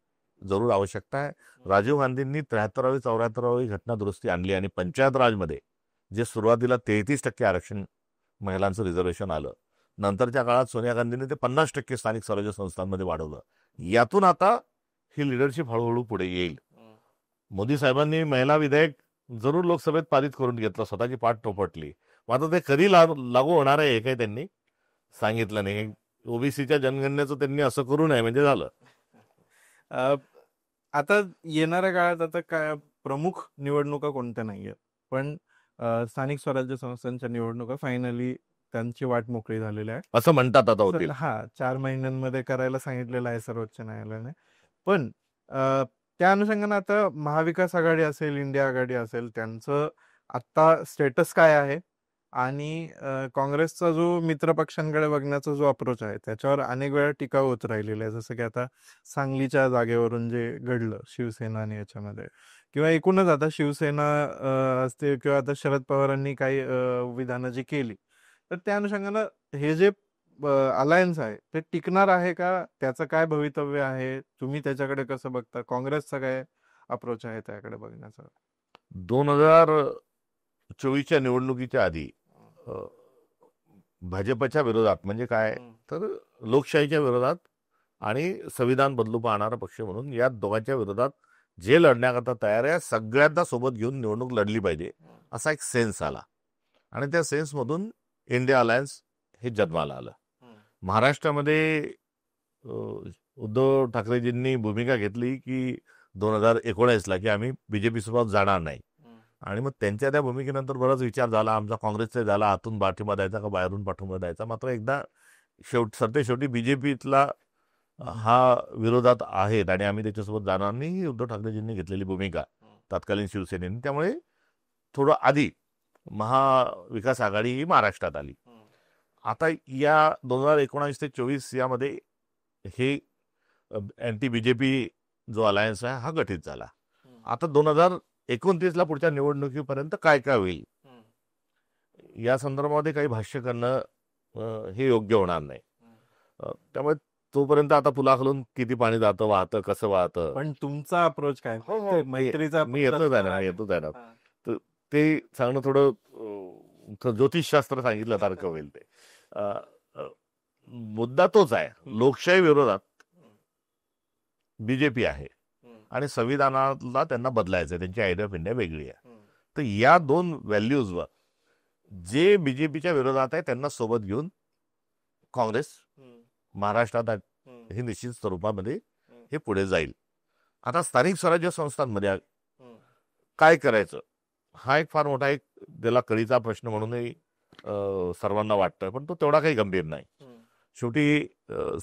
जरूर आवश्यकता आहे. राजीव गांधींनी 73वी 74वी घटना दुरुस्ती आणली आणि पंचायत राजमध्ये जे सुरुवातीला 33% आरक्षण महिलांचं रिझर्वेशन आलं, नंतरच्या काळात सोनिया गांधींनी ते 50% स्थानिक स्वराज्य संस्थांमध्ये वाढवलं. यातून आता ही लिडरशिप हळूहळू पुढे येईल. मोदी साहेबांनी महिला विधेयक जरूर लोकसभेत पारित करून घेतलं, स्वतःची पाठ टोपटली. मात्र ते कधी लागू होणार आहे हे काही त्यांनी सांगितलं नाही. ओबीसीच्या जनगणनेचं त्यांनी असं करू नये म्हणजे झालं. आता येणाऱ्या काळात आता काय प्रमुख निवडणुका कोणत्या नाहीयेत, पण स्थानिक स्वराज्य संस्थांच्या निवडणुका फायनली त्यांची वाट मोकळी झालेली आहे असं म्हणतात आता होतील. 4 महिन्यांमध्ये करायला सांगितलेलं आहे सर्वोच्च न्यायालयाने. पण त्या अनुषंगाने आता महाविकास आघाडी असेल, इंडिया आघाडी असेल, त्यांचं आता स्टेटस काय आहे आणि काँग्रेसचा जो मित्रपक्षांकडे बघण्याचा जो अप्रोच आहे त्याच्यावर अनेक वेळा टीका होत राहिलेली आहे. जसं की आता सांगलीच्या जागेवरून जे घडलं शिवसेना आणि याच्यामध्ये, किंवा एकूणच आता शिवसेना असते किंवा आता शरद पवारांनी काही विधानं जी केली, तर त्या अनुषंगानं हे जे अलायन्स आहे ते टिकणार आहे का? त्याचं काय भवितव्य आहे? तुम्ही त्याच्याकडे कसं बघता? काँग्रेसचा काय अप्रोच आहे त्याकडे बघण्याचा? 2024च्या निवडणुकीच्या आधी भाजपच्या विरोधात, म्हणजे काय तर लोकशाहीच्या विरोधात आणि संविधान बदलू पाहणारा पक्ष म्हणून या दोघांच्या विरोधात जे लढण्याकरता तयार आहे सगळ्यांना सोबत घेऊन निवडणूक लढली पाहिजे असा एक सेन्स आला. आणि त्या सेन्समधून इंडिया अलायन्स हे जन्माला आलं. महाराष्ट्रामध्ये उद्धव ठाकरेजींनी भूमिका घेतली की 2019ला की आम्ही BJP सोबत जाणार नाही. आणि मग त्यांच्या त्या भूमिकेनंतर बराच विचार झाला, आमचा काँग्रेसचा झाला, आतून पाठिंबा द्यायचा का बाहेरून पाठिंबा द्यायचा. मात्र एकदा सरतेशेवटी BJPतला हा विरोधात आहेत आणि आम्ही त्याच्यासोबत जाणार नाही ही उद्धव ठाकरेजींनी घेतलेली भूमिका तत्कालीन शिवसेनेने. त्यामुळे थोडं आधी महाविकास आघाडी ही महाराष्ट्रात आली. आता या 2019 ते 24 यामध्ये हे अँटी बीजेपी जो अलायन्स आहे हा गठीत झाला. आता 2029ला पुढच्या निवडणुकीपर्यंत काय काय होईल या संदर्भामध्ये काही भाष्य करणं हे योग्य होणार नाही. त्यामुळे तोपर्यंत आता पुलाखालून किती पाणी जातं, वाहतं, कसं वाहतं. पण तुमचा अप्रोच काय? हो हो मैत्रीचा मी येतोच आहे ना, येतोच आहे ना. तर ते सांगणं थोडं ज्योतिषशास्त्र सांगितलं सारखं होईल ते. मुद्दा तोच आहे, लोकशाही विरोधात बीजेपी आहे आणि संविधानाला त्यांना बदलायचं आहे. त्यांची आयडिया ऑफ इंडिया वेगळी आहे. तर या दोन व्हॅल्यूजवर जे बीजेपीच्या विरोधात आहे त्यांना सोबत घेऊन काँग्रेस महाराष्ट्रात हे निश्चित स्वरूपामध्ये हे पुढे जाईल. आता स्थानिक स्वराज्य संस्थांमध्ये काय करायचं हा एक फार मोठा एक त्याला कळीचा प्रश्न म्हणूनही सर्वांना वाटतोय, पण तो तेवढा काही गंभीर नाही. शेवटी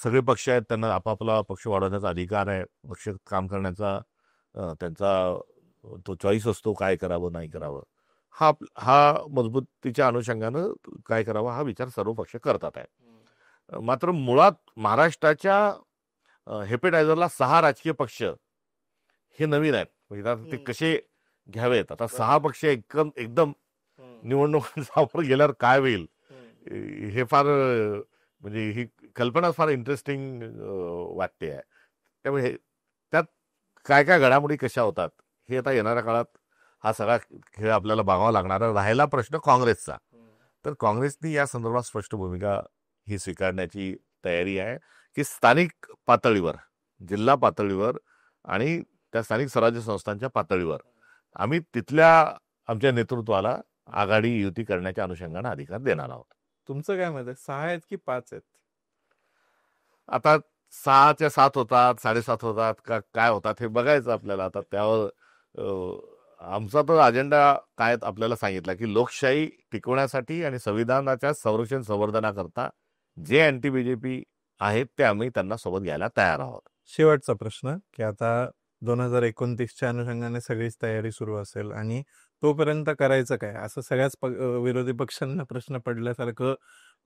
सगळे पक्ष आहेत, त्यांना आपापला पक्ष वाढवण्याचा अधिकार आहे. पक्ष काम करण्याचा त्यांचा तो चॉईस असतो, काय करावं नाही करावं. हा मजबूतीच्या अनुषंगानं काय करावं हा विचार सर्व पक्ष करतात आहे. मात्र मुळात महाराष्ट्राच्या हेपेटायझरला 6 राजकीय पक्ष हे नवीन आहेत. म्हणजे ते कसे घ्यावेत. आता 6 पक्ष एकदम निवडणुकीवर गेल्यावर काय होईल हे फार म्हणजे ही कल्पना फार इंटरेस्टिंग वाटते आहे. त्यामुळे त्यात काय काय घडामोडी कशा होतात हे आता येणाऱ्या काळात हा सगळा खेळ आपल्याला बघावा लागणार. राहिला प्रश्न काँग्रेसचा, तर काँग्रेसनी या संदर्भात स्पष्ट भूमिका ही स्वीकारण्याची तयारी आहे की स्थानिक पातळीवर, जिल्हा पातळीवर आणि त्या स्थानिक स्वराज्य संस्थांच्या पातळीवर आम्ही तिथल्या आमच्या नेतृत्वाला आघाडी युती करण्याच्या अनुषंगाने अधिकार देणार आहोत. तुमचं काय मत आहे? 6 आहेत की 5 आहेत? आता 6च्या 7 होतात, 7.5 होतात का काय होतात हे बघायचं आपल्याला. आता त्यावर आमचा तो अजेंडा काय आपल्याला सांगितला की लोकशाही टिकवण्यासाठी आणि संविधानाच्या संरक्षण संवर्धनाकरता जे अँटी बीजेपी आहेत ते आम्ही त्यांना सोबत घ्यायला तयार आहोत. शेवटचा प्रश्न की आता 2029च्या अनुषंगाने सगळीच तयारी सुरू असेल आणि तोपर्यंत करायचं काय असं सगळ्याच विरोधी पक्षांना प्रश्न पडल्यासारखं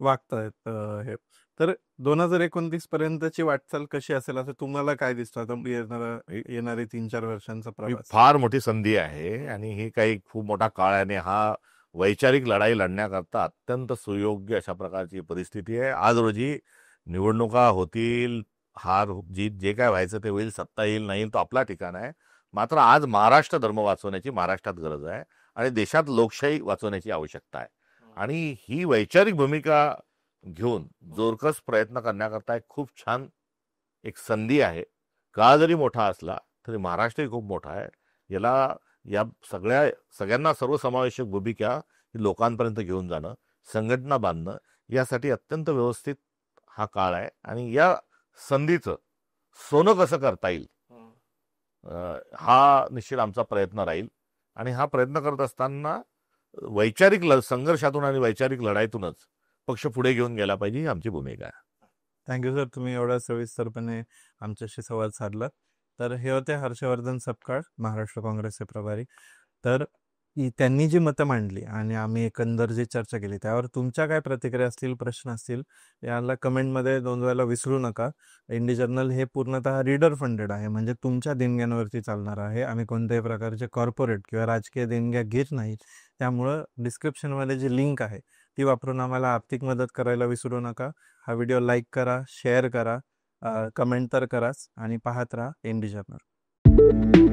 वागतायत हे. तर 2029 पर्यंतची वाटचाल कशी असेल असं तुम्हाला काय दिसतं? आता येणारे 3-4 वर्षांचा प्रवास फार मोठी संधी आहे आणि ही काही खूप मोठा काळ आहे आणि हा वैचारिक लढाई लढण्याकरता अत्यंत सुयोग्य अशा प्रकारची परिस्थिती आहे. आज रोजी निवडणुका होतील, हार जीत जे काय व्हायचं ते होईल, सत्ता येईल नाही तो आपला ठिकाण आहे. मात्र आज महाराष्ट्र धर्म वाचवण्याची महाराष्ट्रात गरज आहे आणि देशात लोकशाही वाचवण्याची आवश्यकता आहे. आणि ही वैचारिक भूमिका घेऊन जोरकस प्रयत्न करण्याकरता एक खूप छान एक संधी आहे. काळ जरी मोठा असला तरी महाराष्ट्रही खूप मोठा आहे. या सगळ्यांना सर्वसमावेशक भूमिका ही लोकांपर्यंत घेऊन जाणं, संघटना बांधणं यासाठी अत्यंत व्यवस्थित हा काळ आहे आणि या संधीचं सोनं कसं करता येईल हा निश्चित आमचा प्रयत्न राहील. आणि हा प्रयत्न करत असताना वैचारिक संघर्षातून आणि वैचारिक लढाईतूनच पक्ष पुढे घेऊन गेला पाहिजे ही आमची भूमिका आहे. थँक्यू सर, तुम्ही एवढा सविस्तरपणे आमच्याशी संवाद साधला. तर हे होते हर्षवर्धन सपकाळ, महाराष्ट्र काँग्रेसचे प्रभारी. तर त्यांनी जी मतं मांडली आणि आम्ही एकंदर जी चर्चा केली त्यावर तुमच्या काय प्रतिक्रिया असतील, प्रश्न असतील याला कमेंटमध्ये नोंदवायला विसरू नका. इंडी जर्नल हे पूर्णतः रीडर फंडेड आहे, म्हणजे तुमच्या देणग्यांवरती चालणार आहे. आम्ही कोणत्याही प्रकारचे कॉर्पोरेट किंवा राजकीय देणग्या घेत नाहीत. त्यामुळं डिस्क्रिप्शनमध्ये जी लिंक आहे ती वापरून आम्हाला आर्थिक मदत करायला विसरू नका. हा व्हिडिओ लाईक करा, शेअर करा, कमेंट तर कराच आणि पाहत राहा इंडी जर्नल.